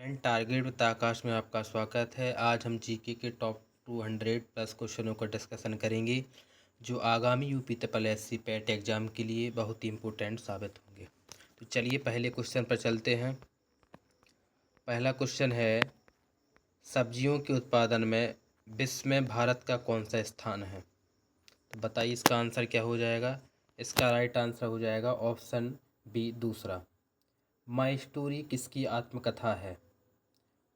And target with आकाश में आपका स्वागत है। आज हम जीके के टॉप 200 प्लस क्वेश्चनों का डिस्कशन करेंगे जो आगामी UP triple SC PAT exam के लिए बहुत ही इम्पोर्टेंट साबित होंगे। तो चलिए पहले क्वेश्चन पर चलते हैं। पहला क्वेश्चन है, सब्जियों के उत्पादन में विश्व में भारत का कौन सा स्थान है? तो बताइए इसका आंसर क्या हो जाएगा। इसका राइट आंसर हो जाएगा ऑप्शन बी दूसरा। माई स्टोरी किसकी आत्मकथा है?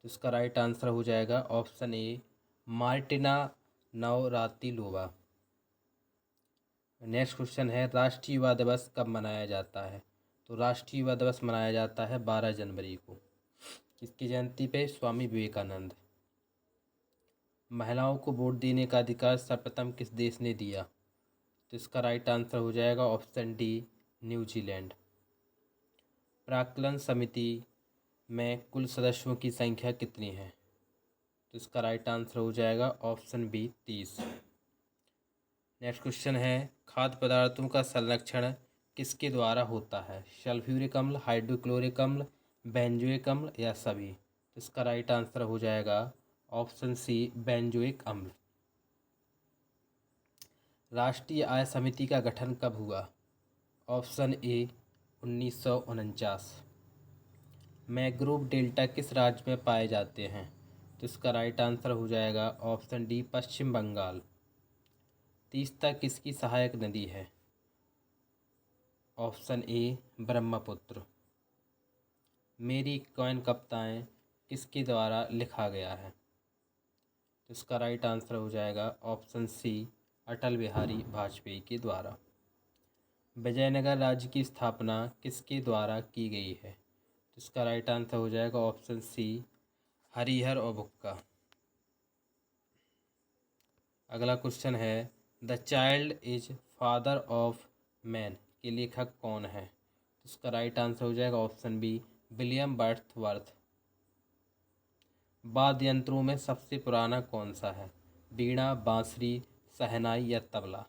तो इसका राइट आंसर हो जाएगा ऑप्शन ए मार्टिना नवरातिलोवा। नेक्स्ट क्वेश्चन है, राष्ट्रीय युवा दिवस कब मनाया जाता है? तो राष्ट्रीय युवा दिवस मनाया जाता है 12 जनवरी को। किसकी जयंती पे? स्वामी विवेकानंद। महिलाओं को वोट देने का अधिकार सर्वप्रथम किस देश ने दिया? तो इसका राइट आंसर हो जाएगा ऑप्शन डी न्यूजीलैंड। प्राक्कलन समिति में कुल सदस्यों की संख्या कितनी है? तो इसका राइट आंसर हो जाएगा ऑप्शन बी 30। नेक्स्ट क्वेश्चन है, खाद्य पदार्थों का संरक्षण किसके द्वारा होता है? सल्फ्यूरिक अम्ल, हाइड्रोक्लोरिक अम्ल, बेंजोइक अम्ल या सभी? तो इसका राइट आंसर हो जाएगा ऑप्शन सी बेंजोइक अम्ल। राष्ट्रीय आय समिति का गठन कब हुआ? Option A 1949। मैंग्रोव डेल्टा किस राज्य में पाए जाते हैं? तो इसका राइट आंसर हो जाएगा ऑप्शन डी पश्चिम बंगाल। तीस्ता किसकी सहायक नदी है? ऑप्शन ए ब्रह्मपुत्र। मेरी कॉइन कविताएं किसके द्वारा लिखा गया है? तो इसका राइट आंसर हो जाएगा ऑप्शन सी अटल बिहारी वाजपेयी के द्वारा। विजयनगर राज्य की स्थापना किसके द्वारा की गई है? तो इसका राइट आंसर हो जाएगा ऑप्शन सी हरिहर और बुक्का। अगला क्वेश्चन है, the child is father of man के लेखक कौन है? तो इसका राइट आंसर हो जाएगा ऑप्शन बी विलियम बर्ड्सवर्थ। वाद्य यंत्रों में सबसे पुराना कौन सा है? वीणा, बांसुरी, शहनाई या तबला?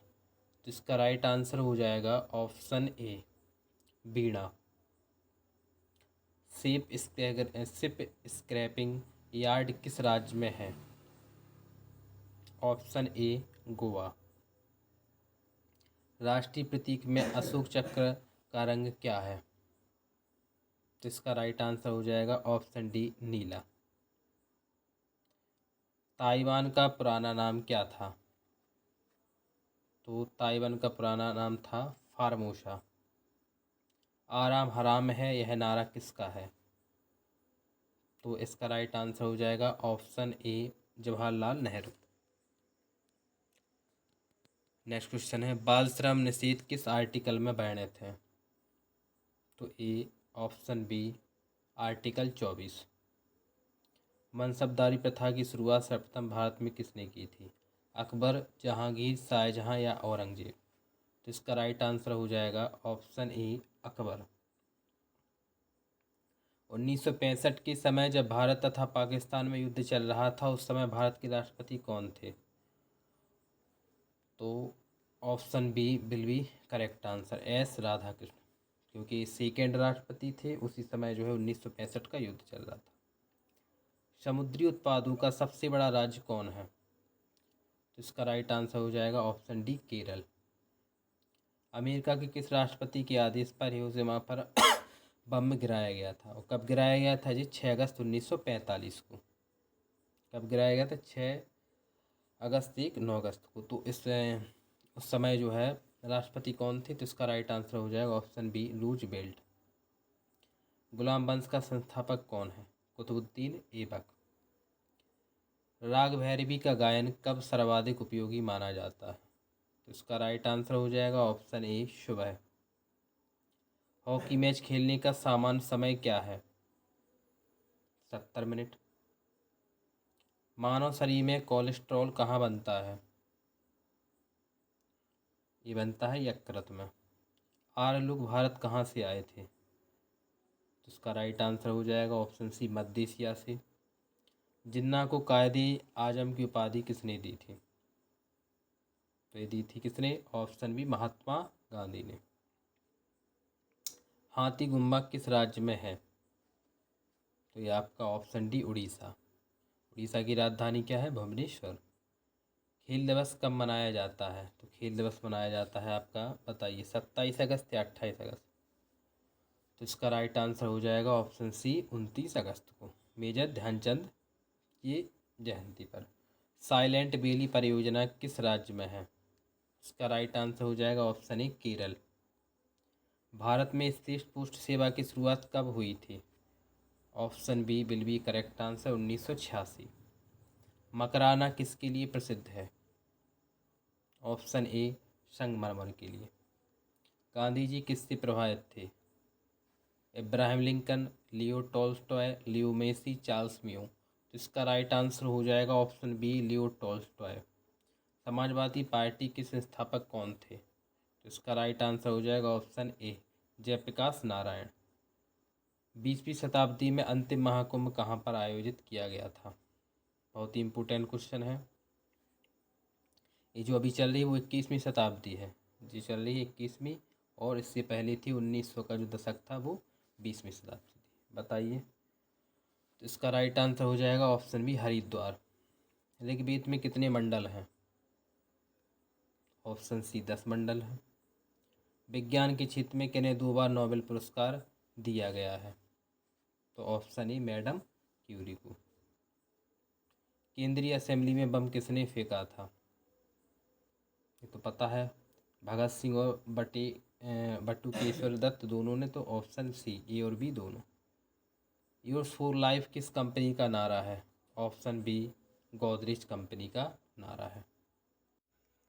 तो इसका राइट आंसर हो जाएगा option A Veena. Ship scrapping yard किस राज्य में है? Option A Goa. राष्ट्रीय प्रतीक में अशोक चक्र का रंग क्या है? तो इसका राइट आंसर हो जाएगा ऑप्शन डी नीला। ताइवान का पुराना नाम क्या था? तो ताइवान का पुराना नाम था फार्मोसा। आराम हराम है यह नारा किसका है? तो इसका राइट आंसर हो जाएगा ऑप्शन ए जवाहरलाल नेहरू। नेक्स्ट क्वेश्चन है, बाल श्रम निषेध किस आर्टिकल में वर्णित है? तो ए ऑप्शन बी आर्टिकल 24। मनसबदारी प्रथा की शुरुआत सर्वप्रथम भारत में किसने की थी? अकबर, जहांगीर, शाहजहां या औरंगजेब? तो इसका राइट आंसर हो जाएगा ऑप्शन ए अकबर। 1965 के समय जब भारत तथा पाकिस्तान में युद्ध चल रहा था उस समय भारत के राष्ट्रपति कौन थे? तो option B will be correct answer S Radhakrishna, क्योंकि सेकेंड राष्ट्रपति थे उसी समय जो है 1965 का युद्ध चल रहा था। समुद्री उत्पादों का सबसे बड़ा राज्य कौन है? तो इसका राइट आंसर हो जाएगा ऑप्शन डी केरल। अमेरिका के किस राष्ट्रपति के आदेश पर हिरोशिमा पर बम गिराया गया था और कब गिराया गया था जी? 6 अगस्त 1945 को। कब गिराया गया था? 6 अगस्त 9 अगस्त को। तो उस समय जो है राष्ट्रपति कौन थे? तो इसका राइट आंसर हो जाएगा ऑप्शन बी रूजवेल्ट। गुलाम वंश का संस्थापक कौन है? कुतुबुद्दीन ऐबक। राग भैरवी का गायन कब सर्वाधिक उपयोगी माना जाता है? तो इसका राइट आंसर हो जाएगा ऑप्शन ए सुबह। हॉकी मैच खेलने का सामान्य समय क्या है? 70 मिनट। मानव शरीर में कोलेस्ट्रॉल कहाँ बनता है? ये बनता है यकृत में। आर्य लोग भारत कहाँ से आए थे? तो इसका राइट आंसर हो जाएगा ऑप्शन सी मध्य एशिया से। जिन्ना को कायदे आजम की उपाधि किसने दी थी? तो ये दी थी किसने? ऑप्शन बी महात्मा गांधी ने। हाथी गुम्बा किस राज्य में है? तो ये आपका ऑप्शन डी उड़ीसा। उड़ीसा की राजधानी क्या है? भुवनेश्वर। खेल दिवस कब मनाया जाता है? तो खेल दिवस मनाया जाता है आपका, बताइए, 27 अगस्त या 28 अगस्त? तो इसका राइट आंसर हो जाएगा ऑप्शन सी, 29 अगस्त को, मेजर ध्यानचंद की जयंती पर। साइलेंट वैली परियोजना किस राज्य में है? इसका राइट आंसर हो जाएगा ऑप्शन ए, केरल। भारत में स्पीड पोस्ट सेवा की शुरुआत कब हुई थी? Option B will be correct answer, 1986। Makrana किसके लिए प्रसिद्ध है? ऑप्शन ए, संगमरमर के लिए। गांधी जी किससे प्रभावित थे? Abraham Lincoln, Leo Tolstoy, Leo Messi, Charles Mayo. तो इसका राइट आंसर हो जाएगा option B, Leo Tolstoy. Samajwadi Party के संस्थापक कौन थे? तो इसका राइट आंसर हो जाएगा ऑप्शन ए, जयप्रकाश नारायण। 20वीं शताब्दी में अंतिम महाकुंभ कहाँ पर आयोजित किया गया था? बहुत ही इम्पोर्टेंट क्वेश्चन है। ये जो अभी चल रही है वो 21वीं शताब्दी है, जी चल रही है 21वीं, और इससे पहले थी 1900 का जो दशक था वो 20वीं शताब्दी थी। बताइए। तो इसका राइट आंसर हो जाएगा ऑप्शन बी, हरिद्वार। ऋग्वेद में कितने मंडल हैं? ऑप्शन सी, 10 मंडल हैं। विज्ञान के क्षेत्र में किन्हें 2 बार नोबेल पुरस्कार दिया गया है? तो ऑप्शन ए, मैडम क्यूरी को। केंद्रीय असेंबली में बम किसने फेंका था? ये तो पता है, भगत सिंह और बटुकेश्वर दत्त दोनों ने। तो ऑप्शन सी, ए और बी दोनों। योर्स फॉर लाइफ किस कंपनी का नारा है? ऑप्शन बी, गोदरेज कंपनी का नारा है।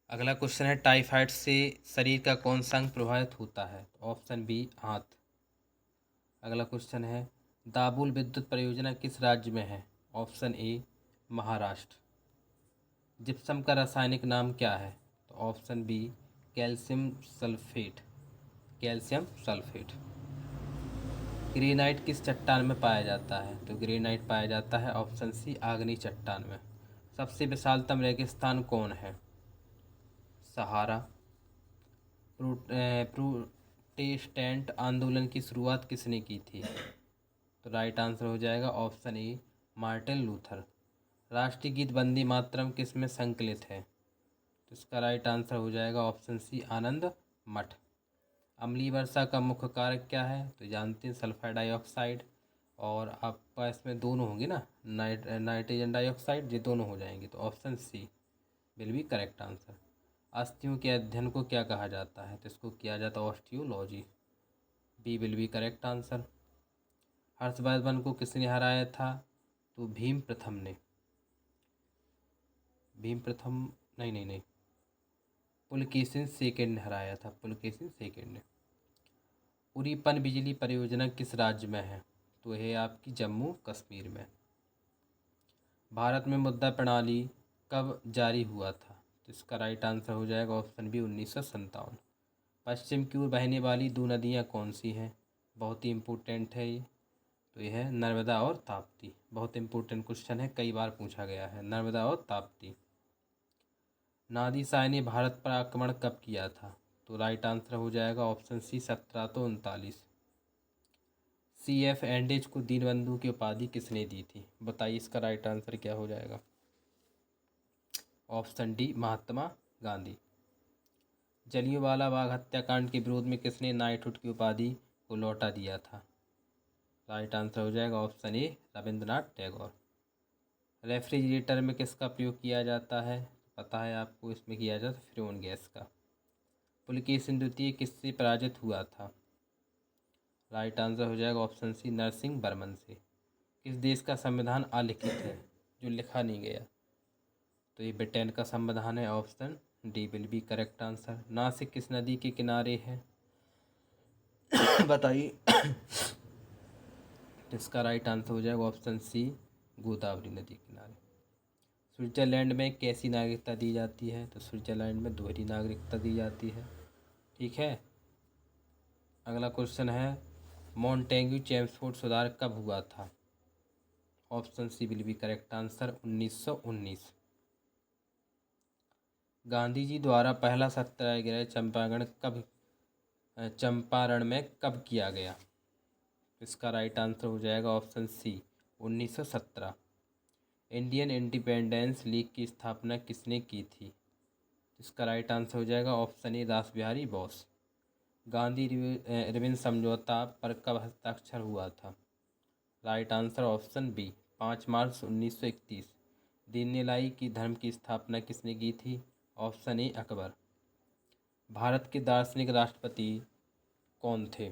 अगला क्वेश्चन है, टाइफाइड से शरीर का कौन सा अंग प्रभावित होता है? ऑप्शन बी, हाथ। अगला क्वेश्चन है, दाबुल विद्युत परियोजना किस राज्य में है? ऑप्शन ए, महाराष्ट्र। जिप्सम का रासायनिक नाम क्या है? तो option B, calcium sulphate. Calcium sulphate. Granite किस चट्टान में पाया जाता है? तो ग्रेनाइट पाया जाता है ऑप्शन सी, आग्नेय चट्टान में। सबसे विशालतम रेगिस्तान कौन है? सहारा। प्रोटेस्टेंट आंदोलन की शुरुआत किसने की थी? तो राइट आंसर हो जाएगा ऑप्शन ए, मार्टिन लूथर। राष्ट्रीय गीत वंदे मातरम किस में संकलित है? तो इसका राइट आंसर हो जाएगा ऑप्शन सी, आनंद मठ। अम्लीय वर्षा का मुख्य कारक क्या है? तो जानते हैं, सल्फर डाइऑक्साइड, और आपका इसमें दोनों होंगे ना, नाइट्रोजन डाइऑक्साइड, ये दोनों हो जाएंगे। तो option C will be correct answer. अस्थियों के अध्ययन को क्या कहा जाता है? तो इसको किया जाता है osteology. B will be correct answer. Harshvardhan को किसने हराया था? तो भीम प्रथम ने। भीम प्रथम, नहीं नहीं नहीं, पुलकेशिन सेकंड ने हराया था, पुलकेशिन सेकंड ने। उरी पन बिजली परियोजना किस राज्य में है? तो है आपकी जम्मू कश्मीर में। भारत में मुद्रा प्रणाली कब जारी हुआ था? तो इसका राइट आंसर हो जाएगा ऑप्शन बी, 1957। पश्चिम की ओर बहने वाली 2 नदियाँ कौन सी हैं? बहुत ही इम्पोर्टेंट है ये। तो यह है नर्मदा और ताप्ती। बहुत इंपॉर्टेंट क्वेश्चन है, कई बार पूछा गया है, नर्मदा और ताप्ती। नादिर शाह ने भारत पर आक्रमण कब किया था? तो राइट आंसर हो जाएगा ऑप्शन सी, 1739। CF एंडेज को दीनबंधु की उपाधि किसने दी थी? बताइए, इसका राइट आंसर क्या हो जाएगा? Option D, Mahatma Gandhi. जलियांवाला बाग हत्याकांड के विरोध में किसने नाइटहुड की उपाधि को लौटा दिया था? राइट आंसर हो जाएगा option A, Rabindranath Tagore. Refrigerator में किसका प्रयोग किया जाता है? पता है आपको, इसमें किया जाता है फ्रेन गैस का। पुलकेशिन द्वितीय किससे पराजित हुआ था? राइट आंसर हो जाएगा ऑप्शन सी, नरसिंह वर्मन से। किस देश का संविधान अलिखित है, जो लिखा नहीं गया? तो ये ब्रिटेन का संविधान है, option D will be correct answer. Nashik किस नदी के किनारे है? बताइए। इसका राइट आंसर हो जाएगा ऑप्शन सी, गोदावरी नदी के किनारे। स्विट्जरलैंड में कैसी नागरिकता दी जाती है? तो स्विट्जरलैंड में दोहरी नागरिकता दी जाती है। ठीक है। अगला क्वेश्चन है, मॉन्टेग्यू चेम्सफोर्ड सुधार कब हुआ था? Option C will be correct answer, 1919। Gandhi ji द्वारा पहला सत्याग्रह चंपारण में कब किया गया? इसका राइट आंसर हो जाएगा option C, 1917। Indian independence league की स्थापना किसने की थी? इसका राइट आंसर हो जाएगा ऑप्शन ए रास बिहारी बोस। गांधी रिविन समझौता पर कब हस्ताक्षर हुआ था? राइट आंसर ऑप्शन बी 5 मार्च 1931। दीनदयाल की धर्म की स्थापना किसने की थी? Option A Akbar. भारत के दार्शनिक राष्ट्रपति कौन थे?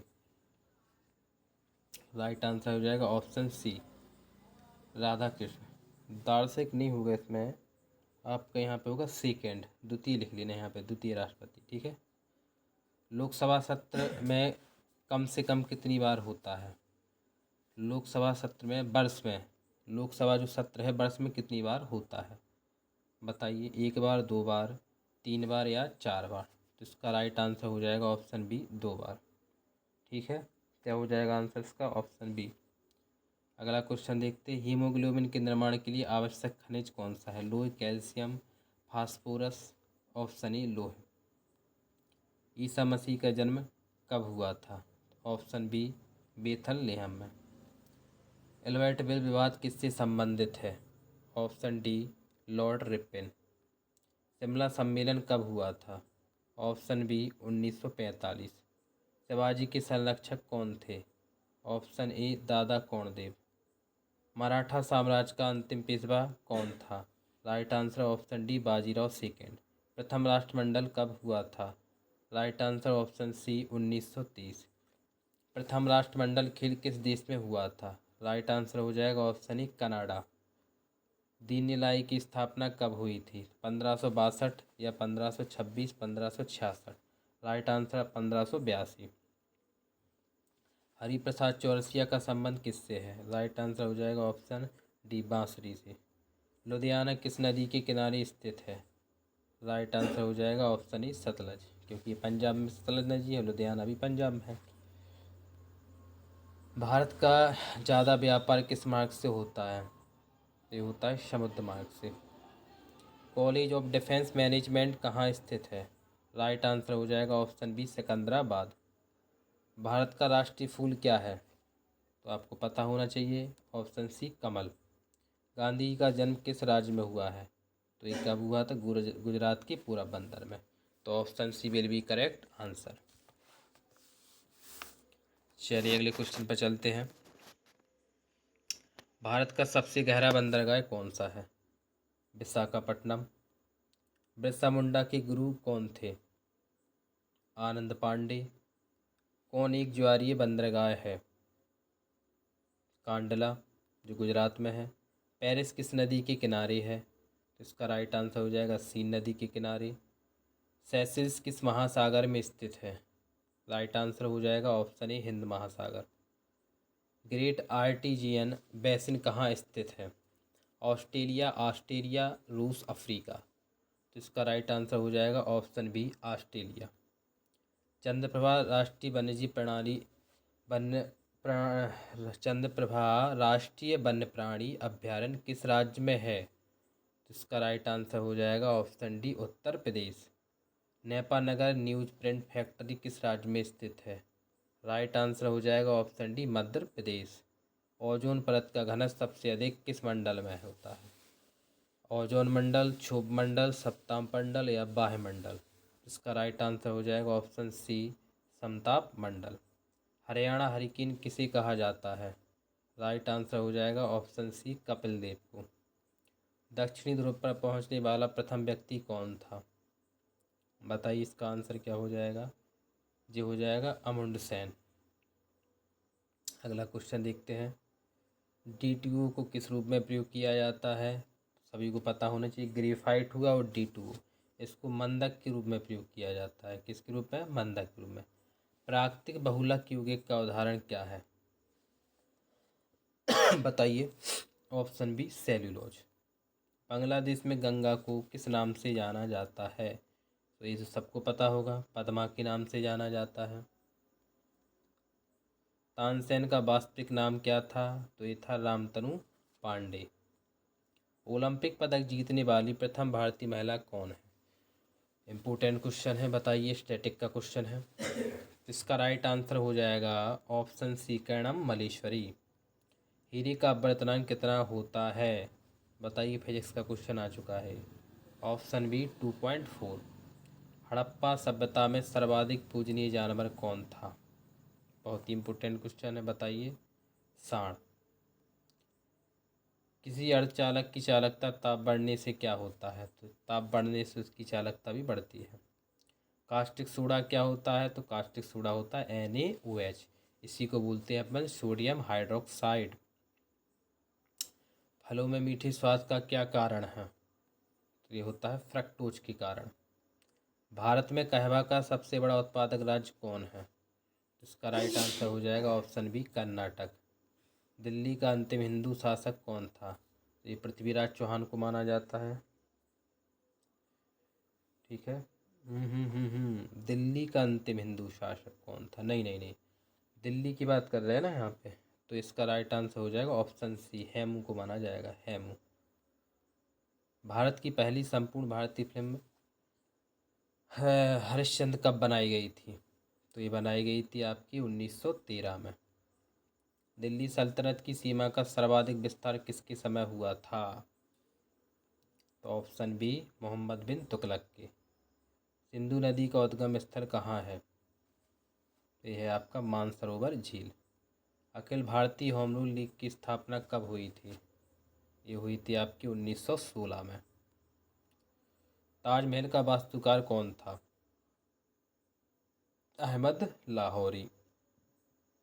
राइट आंसर हो जाएगा ऑप्शन सी राधा कृष्ण। दार्शनिक नहीं होगा इसमें, आपका यहाँ पे होगा सेकेंड, द्वितीय लिख लेना यहाँ पे, द्वितीय राष्ट्रपति। ठीक है। लोकसभा सत्र में कम से कम कितनी बार होता है? लोकसभा सत्र में वर्ष में, लोकसभा जो सत्र है वर्ष में कितनी बार होता है? बताइए, 1 बार, 2 बार, 3 बार या 4 बार? तो इसका राइट आंसर हो जाएगा ऑप्शन बी 2 बार। ठीक है, क्या हो जाएगा आंसर इसका? Option B. अगला क्वेश्चन देखते हैं, हीमोग्लोबिन के निर्माण के लिए आवश्यक खनिज कौन सा है? लोह, कैल्शियम, फास्फोरस, ऑप्शन ए लोह। ईसा मसीह का जन्म कब हुआ था? ऑप्शन बी बेथलहेम में। एल्बर्टविल विवाद किससे संबंधित है? Option D Lord Ripon. Shimla सम्मेलन कब हुआ था? Option B 1945। शिवाजी के संरक्षक कौन थे? ऑप्शन ए दादा कौंडदेव। मराठा साम्राज्य का अंतिम पेशवा कौन था? Right answer option D Bajirao second. प्रथम राष्ट्रमंडल कब हुआ था? Right answer option C 1930। प्रथम राष्ट्रमंडल खेल किस देश में हुआ था? राइट आंसर हो जाएगा ऑप्शन ई कनाडा। दीनदयाल की स्थापना कब हुई थी? 1562 या 1526, 1566? Right answer 1582। हरिप्रसाद चौरसिया का संबंध किससे है? राइट आंसर हो जाएगा ऑप्शन डी बांसुरी से। लुधियाना किस नदी के किनारे स्थित है? राइट आंसर हो जाएगा ऑप्शन ई सतलज, क्योंकि पंजाब में सतलज नदी है, लुधियाना भी पंजाब में है। भारत का ज़्यादा व्यापार किस मार्ग से होता है? ये होता है समुद्र मार्ग से। कॉलेज ऑफ डिफेंस मैनेजमेंट कहाँ स्थित है? राइट आंसर हो जाएगा ऑप्शन बी सिकंदराबाद। भारत का राष्ट्रीय फूल क्या है? तो आपको पता होना चाहिए, ऑप्शन सी कमल। गांधी जी का जन्म किस राज्य में हुआ है? तो ये कब हुआ था? गुजरात के पोरबंदर में। तो option C will be correct answer. चलिए अगले क्वेश्चन पर चलते हैं। भारत का सबसे गहरा बंदरगाह कौन सा है? विशाखापट्टनम। बिरसा मुंडा के गुरु कौन थे? आनंद पांडे। कौन एक ज्वारीय बंदरगाह है? कांडला, जो गुजरात में है। पेरिस किस नदी के किनारे है? तो इसका राइट आंसर हो जाएगा सीन नदी के किनारे। सेशेल्स किस महासागर में स्थित है? राइट आंसर हो जाएगा ऑप्शन ए हिंद महासागर। ग्रेट आर्टिजियन बेसिन कहाँ स्थित है? ऑस्ट्रेलिया, ऑस्ट्रेलिया, रूस, अफ्रीका? तो इसका राइट आंसर हो जाएगा ऑप्शन बी ऑस्ट्रेलिया। चंद्रप्रभा राष्ट्रीय वन्यजीव प्रणाली चंद्रप्रभा राष्ट्रीय वन्य प्राणी अभ्यारण्य किस राज्य में है? तो इसका राइट आंसर हो जाएगा option D Uttar Pradesh. Nepanagar news print factory किस राज्य में स्थित है? राइट आंसर हो जाएगा option D Madhya Pradesh. Ozone परत का घनत्व सबसे अधिक किस मंडल में होता है? ओजोन मंडल, क्षोभ मंडल, सप्ताह मंडल या बाह्य मंडल? इसका राइट आंसर हो जाएगा ऑप्शन सी समताप मंडल। हरियाणा हरिकेन किसे कहा जाता है? राइट आंसर हो जाएगा ऑप्शन सी कपिल देव को। दक्षिणी ध्रुव पर पहुंचने वाला प्रथम व्यक्ति कौन था? बताइए इसका आंसर क्या हो जाएगा? जी हो जाएगा अमुंड सेन। अगला क्वेश्चन देखते हैं, D2O को किस रूप में प्रयोग किया जाता है? सभी को पता होना चाहिए, ग्रेफाइट हुआ और D2O, इसको मंदक के रूप में प्रयोग किया जाता है। किसके रूप में? मंदक के रूप में। प्राकृतिक बहुलक यौगिक का उदाहरण क्या है? बताइए, ऑप्शन बी सेल्यूलोज। बांग्लादेश में गंगा को किस नाम से जाना जाता है? तो ये तो सबको पता होगा, पद्मा के नाम से जाना जाता है। तानसेन का वास्तविक नाम क्या था? तो ये था रामतनु पांडे। ओलंपिक पदक जीतने वाली प्रथम भारतीय महिला कौन है? इम्पोर्टेंट क्वेश्चन है, बताइए, स्टैटिक का क्वेश्चन है। इसका राइट आंसर हो जाएगा ऑप्शन सी कर्णम मल्लेश्वरी। हीरे का अपवर्तनांक कितना होता है? बताइए, फिजिक्स का क्वेश्चन आ चुका है। Option B 2.4। हड़प्पा सभ्यता में सर्वाधिक पूजनीय जानवर कौन था? बहुत ही इम्पोर्टेंट क्वेश्चन है, बताइए। सांड। किसी अर्धचालक की चालकता ताप बढ़ने से क्या होता है? तो ताप बढ़ने से उसकी चालकता भी बढ़ती है। कास्टिक सोडा क्या होता है? तो कास्टिक सोडा होता है NaOH। इसी को बोलते हैं अपन सोडियम हाइड्रोक्साइड। फलों में मीठे स्वाद का क्या कारण है? तो ये होता है फ्रक्टोज के कारण। भारत में कहवा का सबसे बड़ा उत्पादक राज्य कौन है? इसका राइट आंसर हो जाएगा ऑप्शन बी कर्नाटक। दिल्ली का अंतिम हिंदू शासक कौन था? तो ये पृथ्वीराज चौहान को माना जाता है। ठीक है। दिल्ली का अंतिम हिंदू शासक कौन था? नहीं नहीं नहीं, दिल्ली की बात कर रहे हैं ना यहाँ पे। तो इसका राइट आंसर हो जाएगा ऑप्शन सी, हेमू को माना जाएगा, हेमू। भारत की पहली संपूर्ण भारतीय फिल्म हरिश्चंद्र कब बनाई गई थी? तो ये बनाई गई थी आपकी 1913 में। दिल्ली सल्तनत की सीमा का सर्वाधिक विस्तार किसके समय हुआ था? तो ऑप्शन बी मोहम्मद बिन तुगलक के। सिंधु नदी का उद्गम स्थल कहाँ है? तो यह है आपका मानसरोवर झील। Akhil Bharatiya home rule league की स्थापना कब हुई थी? ये हुई थी आपकी 1916 में। ताजमहल का वास्तुकार कौन था? अहमद लाहौरी।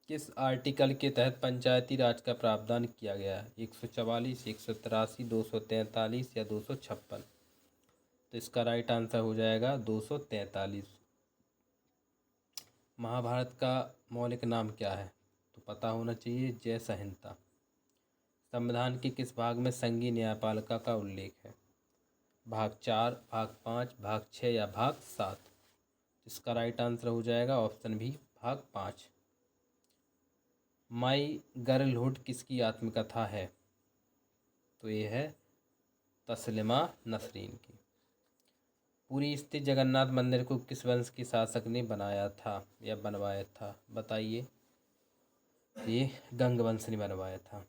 किस आर्टिकल के तहत पंचायती राज का प्रावधान किया गया है? 144, 183, 243 या 256? तो इसका राइट आंसर हो जाएगा 243। महाभारत का मौलिक नाम क्या है? तो पता होना चाहिए, जय संहिता। संविधान के किस भाग में संघीय न्यायपालिका का उल्लेख है? भाग 4, भाग 5, भाग 6 या भाग 7? इसका राइट आंसर हो जाएगा ऑप्शन बी, भाग 5। माई गर्लहुड किसकी आत्मकथा है? तो ये है तस्लिमा नसरीन की। पुरी स्थित जगन्नाथ मंदिर को किस वंश के शासक ने बनाया था या बनवाया था? बताइए। ये गंग वंश ने बनवाया था।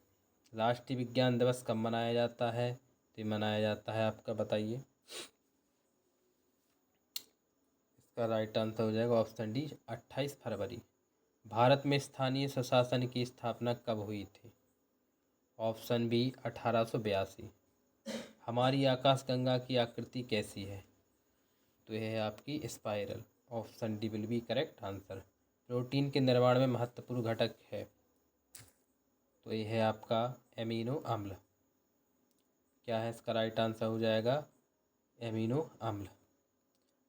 राष्ट्रीय विज्ञान दिवस कब मनाया जाता है? तो ये मनाया जाता है आपका, बताइए। इसका राइट आंसर हो जाएगा ऑप्शन डी, 28 फरवरी। भारत में स्थानीय स्वशासन की स्थापना कब हुई थी? Option B 1882। हमारी आकाशगंगा की आकृति कैसी है? तो यह है आपकी spiral. Option D will be correct answer. Protein के निर्माण में महत्वपूर्ण घटक है? तो यह है आपका एमिनो अम्ल। क्या है इसका राइट आंसर हो जाएगा एमिनो अम्ल।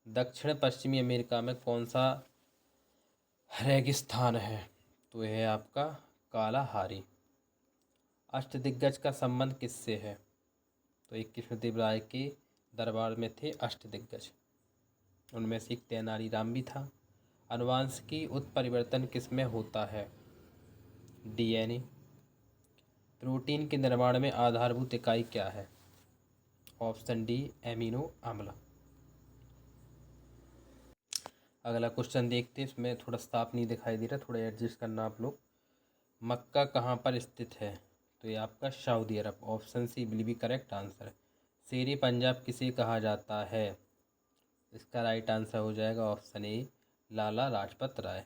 दक्षिण पश्चिमी अमेरिका में कौन सा रेगिस्तान है? तो यह है आपका कालाहारी। अष्टदिग्गज का संबंध किससे है? तो एक कृष्णदेव राय के दरबार में थे अष्टदिग्गज, उनमें से एक तेनालीराम भी था। अनुवांशिकी उत्परिवर्तन किसमें होता है? DNA। प्रोटीन के निर्माण में आधारभूत इकाई क्या है? ऑप्शन डी एमिनो अम्ल। अगला क्वेश्चन देखते हैं, इसमें थोड़ा साफ नहीं दिखाई दे रहा, थोड़ा एडजस्ट करना आप लोग। मक्का कहाँ पर स्थित है? तो ये आपका Saudi Arab. Option C will be correct answer. Shere Punjab किसे कहा जाता है? इसका राइट आंसर हो जाएगा ऑप्शन ए लाला लाजपत राय।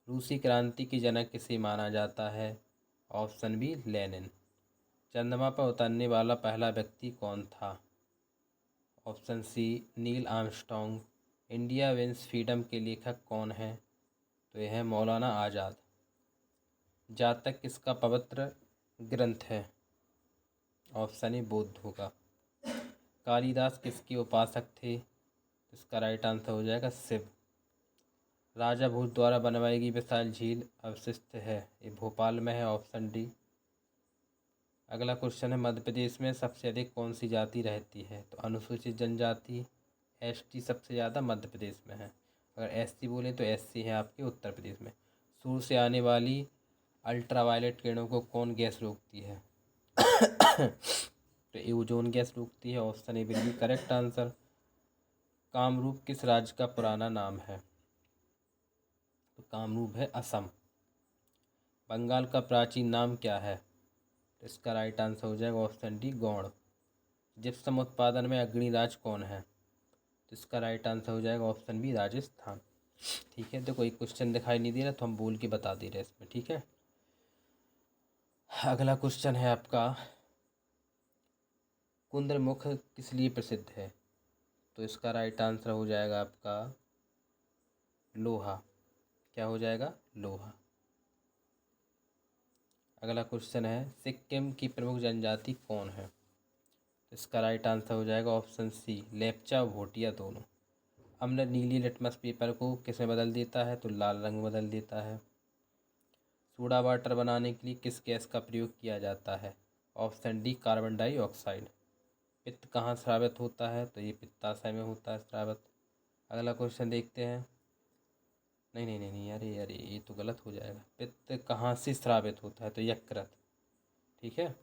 रूसी क्रांति के जनक किसे माना जाता है? Option B Lenin. चंद्रमा पर उतरने वाला पहला व्यक्ति कौन था? Option C Neil Armstrong. India wins freedom के लेखक कौन है? तो यह है मौलाना आज़ाद। जातक किसका पवित्र ग्रंथ है? ऑप्शन ए बौद्धों का। कालिदास किसके उपासक थे? इसका राइट आंसर हो जाएगा शिव। राजा भोज द्वारा बनवाई गई विशाल झील अवशिष्ट है, ये भोपाल में है। Option D. अगला क्वेश्चन है, मध्य प्रदेश में सबसे अधिक कौन सी जाति रहती है? तो अनुसूचित जनजाति ST सबसे ज़्यादा मध्य प्रदेश में है। अगर SC बोले तो SC है आपके उत्तर प्रदेश में। सूर्य से आने वाली अल्ट्रावायलेट किरणों को कौन गैस रोकती है? तो ओजोन गैस रोकती है। Option A will be correct answer. Kamrup किस राज्य का पुराना नाम है? तो कामरूप है असम। बंगाल का प्राचीन नाम क्या है? तो इसका राइट आंसर हो जाएगा ऑप्शन डी गौड़। जिप्सम उत्पादन में अग्रणी राज्य कौन है? तो इसका राइट आंसर हो जाएगा ऑप्शन बी राजस्थान। ठीक है, देखो एक क्वेश्चन दिखाई नहीं दे रहा तो हम बोल के बता दे रहे हैं इसमें। ठीक है, अगला क्वेश्चन है आपका, कुंद्रमुख किस लिए प्रसिद्ध है? तो इसका राइट आंसर हो जाएगा आपका लोहा। क्या हो जाएगा? लोहा। अगला क्वेश्चन है, सिक्किम की प्रमुख जनजाति कौन है? तो इसका राइट आंसर हो जाएगा ऑप्शन सी लेप्चा और भोटिया दोनों। अम्ल नीली लिटमस पेपर को किस में बदल देता है? तो लाल रंग में बदल देता है। सोडा वाटर बनाने के लिए किस गैस का प्रयोग किया जाता है? Option D carbon dioxide. पित्त कहाँ स्रावित होता है? तो ये पित्ताशय में होता है स्रावित। अगला क्वेश्चन देखते हैं। नहीं नहीं नहीं नहीं, अरे अरे ये तो गलत हो जाएगा। पित्त कहाँ से स्रावित होता है? तो यकृत। ठीक है,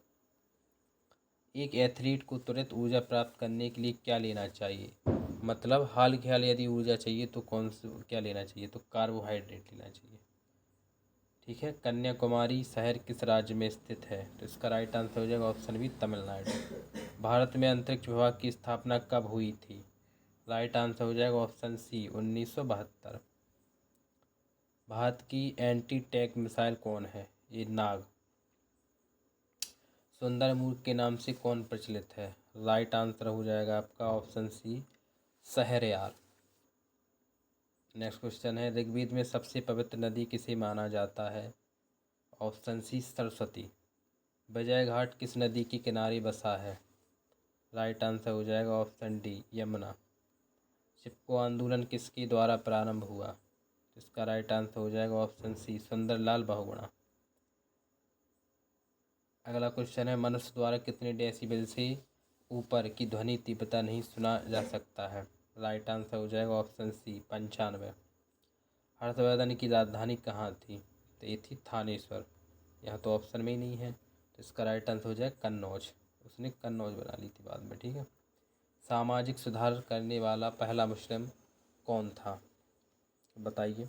एक एथलीट को तुरंत ऊर्जा प्राप्त करने के लिए क्या लेना चाहिए? मतलब हाल के हाल यदि ऊर्जा चाहिए तो कौन सा क्या लेना चाहिए? तो कार्बोहाइड्रेट लेना चाहिए। ठीक है, कन्याकुमारी शहर किस राज्य में स्थित है? तो इसका राइट आंसर हो जाएगा ऑप्शन बी तमिलनाडु। भारत में अंतरिक्ष विभाग की स्थापना कब हुई थी? राइट आंसर हो जाएगा ऑप्शन सी 1972। भारत की एंटी टैंक मिसाइल कौन है? ये नाग। सुंदर मूर्ख के नाम से कौन प्रचलित है? राइट आंसर हो जाएगा आपका ऑप्शन सी सहरयार। नेक्स्ट क्वेश्चन है, ऋग्वेद में सबसे पवित्र नदी किसे माना जाता है? Option C Saraswati. विजय घाट किस नदी के किनारे बसा है? राइट आंसर हो जाएगा ऑप्शन डी यमुना। चिपको आंदोलन किसके द्वारा प्रारंभ हुआ? इसका राइट आंसर हो जाएगा ऑप्शन सी सुंदरलाल बहुगुणा। अगला क्वेश्चन है, मनुष्य द्वारा कितने डेसिबल से ऊपर की ध्वनि तीव्रता नहीं सुना जा सकता है? राइट आंसर हो जाएगा ऑप्शन सी 95। हर्षवर्धन की राजधानी कहाँ थी? तो ये थी थानेश्वर। यहाँ तो ऑप्शन में ही नहीं है, तो इसका राइट आंसर हो जाएगा कन्नौज। उसने कन्नौज बना ली थी बाद में। ठीक है, सामाजिक सुधार करने वाला पहला मुस्लिम कौन था? बताइए।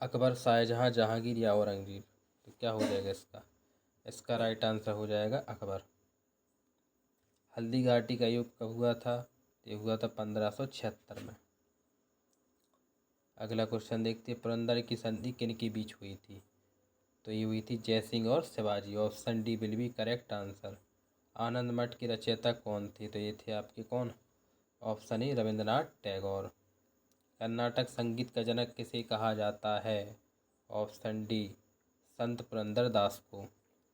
अकबर, शाहजहाँ, जहांगीर या औरंगजेब? तो क्या हो जाएगा इसका? इसका राइट आंसर हो जाएगा अकबर। हल्दी घाटी का युद्ध कब हुआ था? ये हुआ था 1576 में। अगला क्वेश्चन देखते हैं, पुरंदर की संधि किन के बीच हुई थी? तो ये हुई थी जयसिंह और Shivaji. Option D will be correct answer. Anand Math के रचयिता कौन थे? तो ये थे आपके कौन? Option A Rabindranath Tagore. कर्नाटक संगीत का जनक किसे कहा जाता है? ऑप्शन डी संत पुरंदर दास को।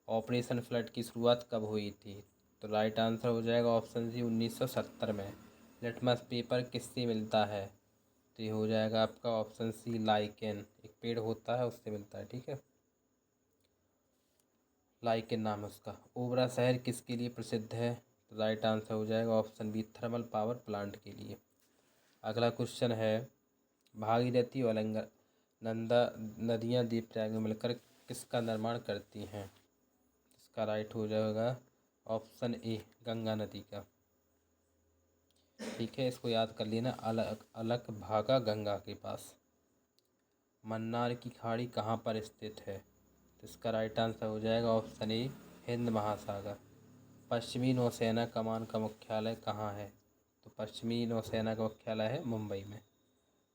ऑपरेशन फ्लड की शुरुआत कब हुई थी? तो राइट आंसर हो जाएगा ऑप्शन सी 1970 में। लिटमस पेपर किससे मिलता है? तो ये हो जाएगा आपका ऑप्शन सी लाइकेन। एक पेड़ होता है उससे मिलता है। ठीक है, लाइकेन नाम है उसका। ओबरा शहर किसके लिए प्रसिद्ध है? तो राइट आंसर हो जाएगा option B thermal power plant के लिए। अगला क्वेश्चन है, भागीरथी और नंदा नदियाँ दीपप्रयाग में मिलकर किसका निर्माण करती हैं? इसका राइट हो जाएगा ऑप्शन ए गंगा नदी का। ठीक है, इसको याद कर लेना, अलग अलग भागा गंगा के पास। मन्नार की खाड़ी कहाँ पर स्थित है? तो इसका राइट आंसर हो जाएगा ऑप्शन ए हिंद महासागर। पश्चिमी नौसेना कमान का मुख्यालय कहाँ है? तो पश्चिमी नौसेना का मुख्यालय है मुंबई में।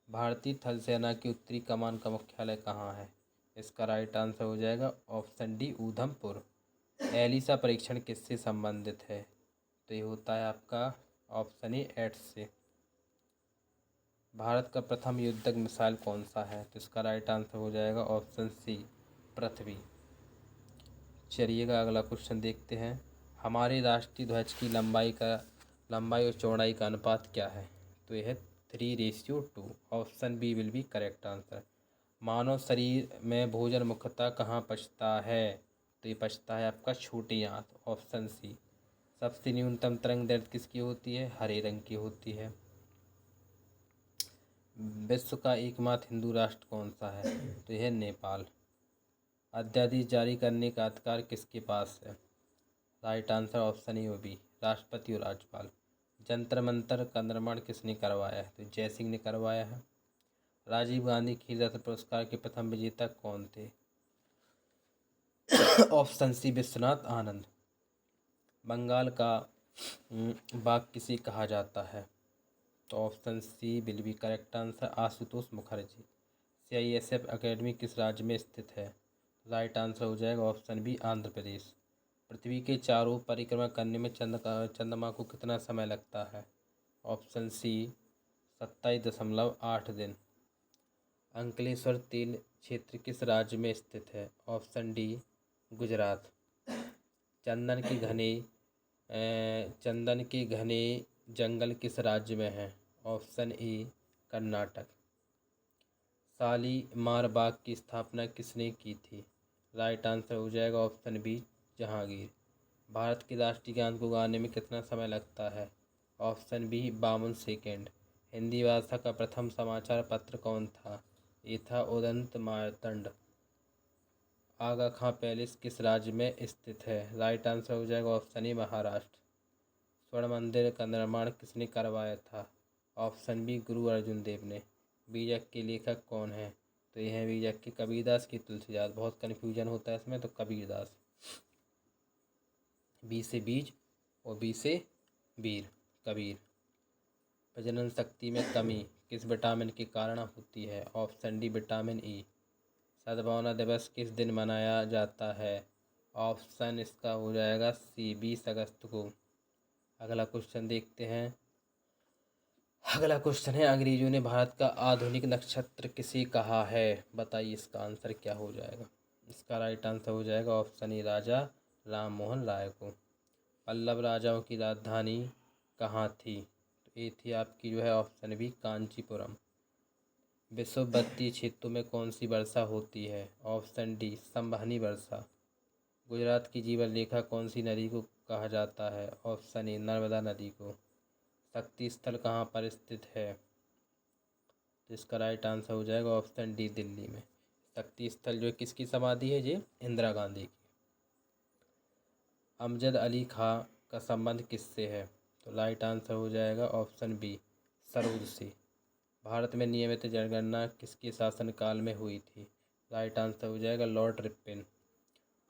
भारतीय थल सेना की उत्तरी कमान का मुख्यालय कहाँ है? इसका राइट आंसर हो जाएगा ऑप्शन डी ऊधमपुर। एलिसा परीक्षण किससे संबंधित है? तो ये होता है आपका ऑप्शन ए एड्स से। भारत का प्रथम युद्धक मिसाइल कौन सा है? तो इसका राइट आंसर हो जाएगा ऑप्शन सी पृथ्वी। चलिएगा अगला क्वेश्चन देखते हैं, हमारे राष्ट्रीय ध्वज की लंबाई और चौड़ाई का अनुपात क्या है? तो यह है 3:2। Option B will be correct answer. मानव शरीर में भोजन मुख्यतः कहाँ पचता है? तो ये पचता है आपका छोटी आंत। Option C. सबसे न्यूनतम तरंग दैर्ध्य किसकी होती है? हरे रंग की होती है। विश्व का एकमात्र हिंदू राष्ट्र कौन सा है? तो यह नेपाल। अध्यादेश जारी करने का अधिकार किसके पास है? राइट आंसर ऑप्शन ए और बी राष्ट्रपति और राज्यपाल। जंतर मंतर का निर्माण किसने करवाया है? तो जयसिंह ने करवाया है। राजीव गांधी खेल रत्न पुरस्कार के प्रथम विजेता कौन थे? Option C Vishwanath Anand. बंगाल का बाघ किसे कहा जाता है? तो option C will be correct answer, Ashutosh Mukherjee. CISF academy किस राज्य में स्थित है? राइट आंसर हो जाएगा ऑप्शन बी आंध्र प्रदेश। पृथ्वी के चारों ओर परिक्रमा करने में चंद्रमा को कितना समय लगता है? ऑप्शन सी 27.8 दिन। अंकलेश्वर तेल क्षेत्र किस राज्य में स्थित है? Option D Gujarat. चंदन के घने जंगल किस राज्य में हैं? Option A Karnataka. शालीमार बाग की स्थापना किसने की थी? राइट आंसर हो जाएगा ऑप्शन बी जहांगीर। भारत के राष्ट्रीय गान को गाने में कितना समय लगता है? Option B 52 second. हिंदी भाषा का प्रथम समाचार पत्र कौन था? ये था उदंत मार्तंड। आगा खां पैलेस किस राज्य में स्थित है? राइट आंसर हो जाएगा ऑप्शन ए महाराष्ट्र। स्वर्ण मंदिर का निर्माण किसने करवाया था? ऑप्शन बी गुरु अर्जुन देव ने। बीजक के लेखक कौन है? तो यह है बीजक के कबीरदास की तुलसीदास। बहुत कन्फ्यूजन होता है इसमें, तो कबीरदास। बी से बीज और बी से वीर, कबीर। प्रजनन शक्ति में कमी किस विटामिन के कारण होती है? Option D vitamin E. सद्भावना दिवस किस दिन मनाया जाता है? ऑप्शन इसका हो जाएगा सी 20 अगस्त को। अगला क्वेश्चन देखते हैं। अगला क्वेश्चन है, अंग्रेजों ने भारत का आधुनिक नक्षत्र किसे कहा है? बताइए इसका आंसर क्या हो जाएगा। इसका राइट आंसर हो जाएगा ऑप्शन ए राजा राम मोहन राय को। पल्लव राजाओं की राजधानी कहाँ थी? तो ये थी आपकी जो है ऑप्शन बी कांचीपुरम। विषुववृत्तीय क्षेत्रों में कौन सी वर्षा होती है? ऑप्शन डी संवहनी वर्षा। गुजरात की जीवन रेखा कौन सी नदी को कहा जाता है? ऑप्शन ए नर्मदा नदी को। शक्ति स्थल कहाँ पर स्थित है? तो इसका राइट आंसर हो जाएगा ऑप्शन डी दिल्ली में। शक्ति स्थल जो किसकी समाधि है? ये इंदिरा गांधी की। अमजद अली खां का संबंध किससे है? तो राइट आंसर हो जाएगा ऑप्शन बी सरोज से। भारत में नियमित जनगणना किसके शासनकाल में हुई थी? राइट आंसर हो जाएगा लॉर्ड रिपन।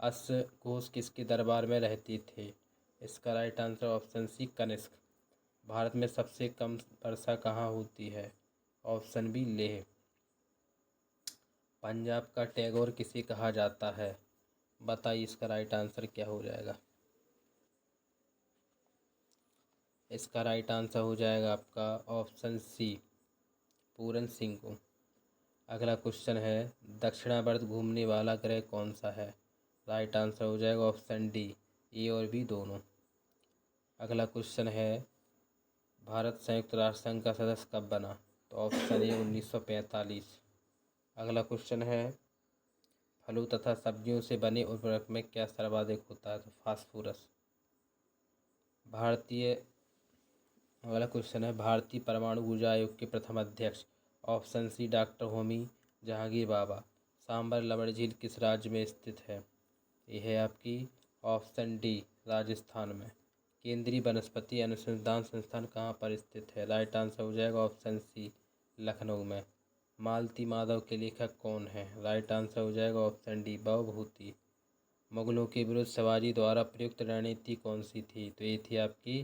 अश्वघोष किसके दरबार में रहते थे? इसका right answer option C Kanishka. Bharat में सबसे कम वर्षा कहाँ होती है? Option B Leh. पंजाब का टैगोर किसे कहा जाता है? बताइए इसका राइट आंसर क्या हो जाएगा। इसका राइट आंसर हो जाएगा आपका ऑप्शन सी पूरन सिंह को। अगला क्वेश्चन है, दक्षिणावर्त घूमने वाला ग्रह कौन सा है? राइट आंसर हो जाएगा ऑप्शन डी ए और बी दोनों। अगला क्वेश्चन है, भारत संयुक्त राष्ट्र संघ का सदस्य कब बना? तो ऑप्शन ए 1945। अगला क्वेश्चन है, फलों तथा सब्जियों से बने उर्वरक में क्या सर्वाधिक होता है? तो फास्फोरस। अगला क्वेश्चन है, भारतीय परमाणु ऊर्जा आयोग के प्रथम अध्यक्ष? Option C doctor Homi Jehangir Bhabha. Sambhar लवण झील किस राज्य में स्थित है? यह है आपकी ऑप्शन डी राजस्थान में। केंद्रीय वनस्पति अनुसंधान संस्थान कहाँ पर स्थित है? राइट आंसर हो जाएगा ऑप्शन सी लखनऊ में। मालती माधव के लेखक कौन है? राइट आंसर हो जाएगा ऑप्शन डी भवभूति। मुगलों के विरुद्ध शिवाजी द्वारा प्रयुक्त रणनीति कौन सी थी? तो ये थी आपकी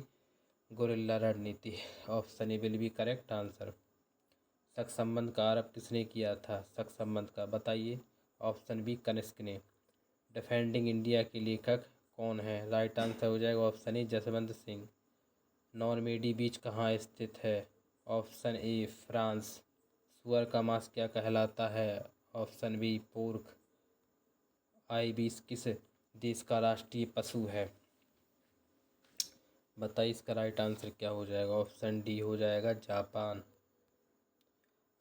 गुरिल्ला रणनीति। Option A will be correct answer. शक संबंध का आरोप किसने किया था? शक संबंध का बताइए। ऑप्शन बी कनिष्क ने। डिफेंडिंग इंडिया के लेखक कौन है? राइट आंसर हो जाएगा ऑप्शन ए जसवंत सिंह। नॉर्मेडी बीच कहाँ स्थित है? ऑप्शन ए फ्रांस। सुअर का मांस क्या कहलाता है? Option B pork. आइबिस किस देश का राष्ट्रीय पशु है? बताइए इसका राइट आंसर क्या हो जाएगा। ऑप्शन डी हो जाएगा जापान।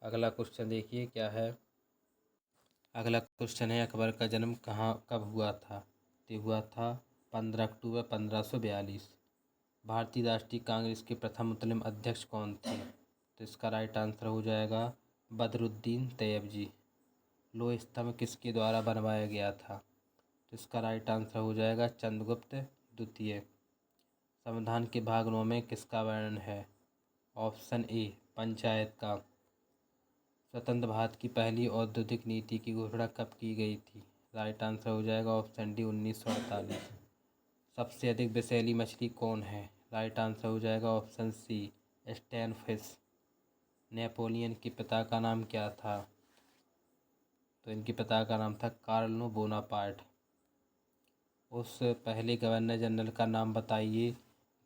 अगला क्वेश्चन देखिए क्या है। अगला क्वेश्चन है, अकबर का जन्म कब हुआ था? तो हुआ था 15 अक्टूबर 1542। भारतीय राष्ट्रीय कांग्रेस के प्रथम मुस्लिम अध्यक्ष कौन थे? तो इसका राइट आंसर हो जाएगा बदरुद्दीन तैयबजी। लोह स्तंभ किसके द्वारा बनवाया गया था? तो इसका राइट आंसर हो जाएगा चंद्रगुप्त द्वितीय। संविधान के भाग 9 में किसका वर्णन है? ऑप्शन ए पंचायत का। स्वतंत्र भारत की पहली औद्योगिक नीति की घोषणा कब की गई थी? राइट आंसर हो जाएगा ऑप्शन डी 1948। सबसे अधिक विषैली मछली कौन है? राइट आंसर हो जाएगा option C stan fish. Napoleon के पिता का नाम क्या था? तो इनके पिता का नाम था कार्लो बोनापार्ट। उस पहले गवर्नर जनरल का नाम बताइए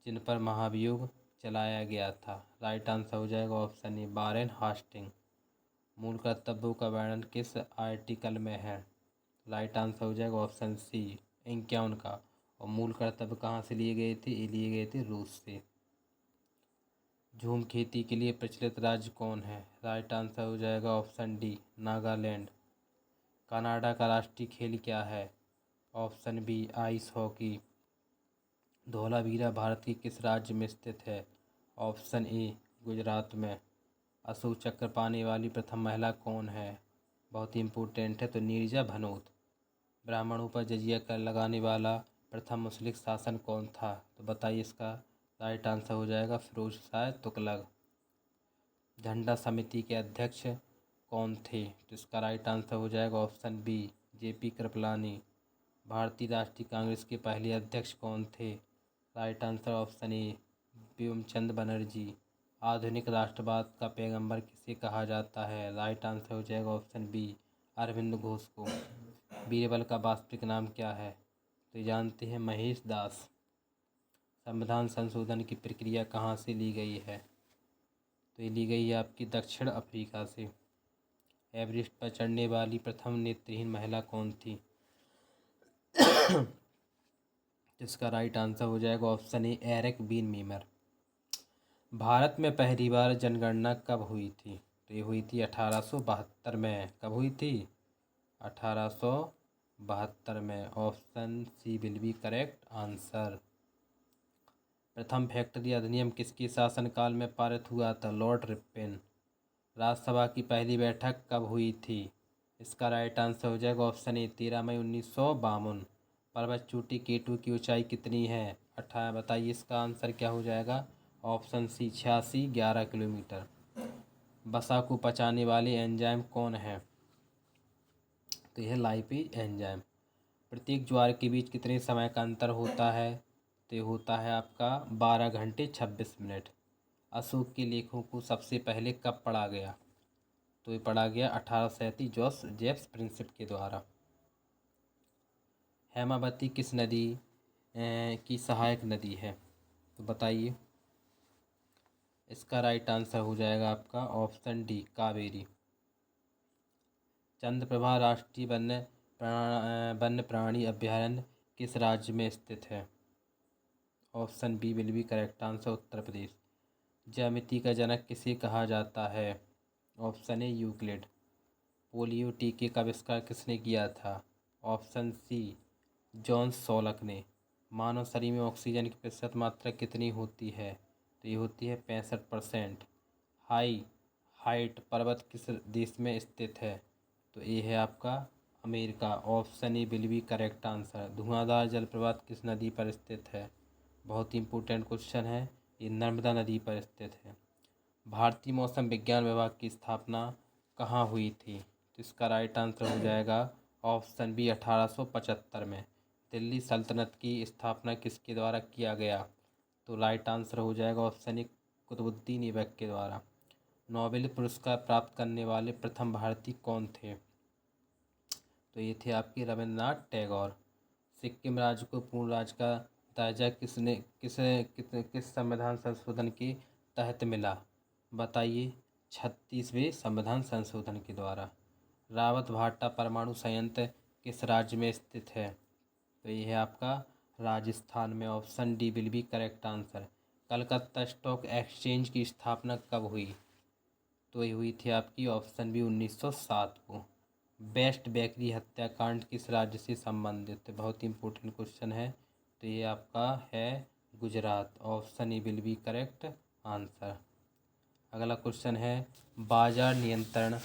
जिन पर महाभियोग चलाया गया था। राइट आंसर हो जाएगा ऑप्शन ए वारेन हास्टिंग। मूल कर्तव्यों का वर्णन किस आर्टिकल में है? राइट आंसर हो जाएगा ऑप्शन सी 51 का। और मूल कर्तव्य कहाँ से लिए गए थे? ये लिए गए थे रूस से। झूम खेती के लिए प्रचलित राज्य कौन है? राइट आंसर हो जाएगा ऑप्शन डी नागालैंड। कनाडा का राष्ट्रीय खेल क्या है? Option B ice hockey. Dholavira Bharat के किस राज्य में स्थित है? ऑप्शन ए गुजरात में। अशोक चक्र पाने वाली प्रथम महिला कौन है? बहुत ही इम्पोर्टेंट है, तो नीरजा भनोत। ब्राह्मणों पर जजिया कर लगाने वाला प्रथम मुस्लिम शासन कौन था? तो बताइए इसका। राइट आंसर हो जाएगा फिरोज शाह तुगलक। झंडा समिति के अध्यक्ष कौन थे? तो इसका राइट आंसर हो जाएगा ऑप्शन बी जेपी कृपलानी। भारतीय राष्ट्रीय कांग्रेस के पहले अध्यक्ष कौन थे? Right answer option A Bimchand Banerjee. आधुनिक राष्ट्रवाद का पैगंबर किसे कहा जाता है? राइट आंसर हो जाएगा ऑप्शन बी अरविंद घोष को। बीरबल का वास्तविक नाम क्या है? तो ये जानते हैं महेश दास। संविधान संशोधन की प्रक्रिया कहाँ से ली गई है? तो ये ली गई है आपकी दक्षिण अफ्रीका से। एवरेस्ट पर चढ़ने वाली प्रथम नेत्रहीन महिला कौन थी? इसका राइट आंसर हो जाएगा ऑप्शन ए एरिक बीन मीमर। भारत में पहली बार जनगणना कब हुई थी? तो ये हुई थी 1872 में। कब हुई थी? 1872 में। Option C will be correct answer. प्रथम फैक्ट्री अधिनियम किसके शासनकाल में पारित हुआ था? Lord Ripon. राज्यसभा की पहली बैठक कब हुई थी? इसका राइट आंसर हो जाएगा ऑप्शन ए 13 मई 1952। पर्वत चोटी केटू की ऊंचाई कितनी है? 18। बताइए इसका आंसर क्या हो जाएगा? Option C 86 kilometre. वसा को पचाने वाले एंजाइम कौन है? तो यह लाइपेज एंजाइम। प्रत्येक ज्वार के बीच कितने समय का अंतर होता है? तो ये होता है आपका 12 घंटे 26 मिनट। अशोक के लेखों को सबसे पहले कब पढ़ा गया? तो ये पढ़ा गया 1837 जॉस जेम्स प्रिंसेप के द्वारा। हेमावती किस नदी की सहायक नदी है? तो बताइए इसका राइट आंसर हो जाएगा आपका ऑप्शन डी कावेरी। चंद्रप्रभा राष्ट्रीय वन्य प्राणी अभयारण्य किस राज्य में स्थित है? Option B will be correct answer Uttar Pradesh. ज्यामिति का जनक किसे कहा जाता है? ऑप्शन ए यूक्लिड। पोलियो टीके का आविष्कार किसने किया था? ऑप्शन सी जॉन सॉलक ने। मानव शरीर में ऑक्सीजन की प्रतिशत मात्रा कितनी होती है? तो ये होती है 65%। हाइट पर्वत किस देश में स्थित है? तो ये है आपका America. Option A will be correct answer. धुआंधार जलप्रपात किस नदी पर स्थित है? बहुत ही इंपॉर्टेंट क्वेश्चन है। ये नर्मदा नदी पर स्थित है। भारतीय मौसम विज्ञान विभाग की स्थापना कहाँ हुई थी? तो इसका राइट आंसर हो जाएगा ऑप्शन बी 1875 में। दिल्ली सल्तनत की स्थापना किसके द्वारा किया गया? तो राइट आंसर हो जाएगा ऑप्शन ए कुतुबुद्दीन ऐबक के द्वारा। नोबेल पुरस्कार प्राप्त करने वाले प्रथम भारतीय कौन थे? तो ये थे आपके रविंद्रनाथ टैगोर। सिक्किम राज्य को पूर्ण राज्य का दर्जा किस संविधान संशोधन के तहत मिला? बताइए। 36वें संविधान संशोधन के द्वारा। रावत भाटा परमाणु संयंत्र किस राज्य में स्थित है? तो ये है आपका राजस्थान में। Option D will be correct answer. Calcutta stock exchange की स्थापना कब हुई? तो ये हुई थी आपकी ऑप्शन बी 1907 को। बेस्ट बेकरी हत्याकांड किस राज्य से संबंधित है? बहुत ही इंपॉर्टेंट क्वेश्चन है। तो ये आपका है Gujarat. Option A will be correct answer. अगला क्वेश्चन है बाजार नियंत्रण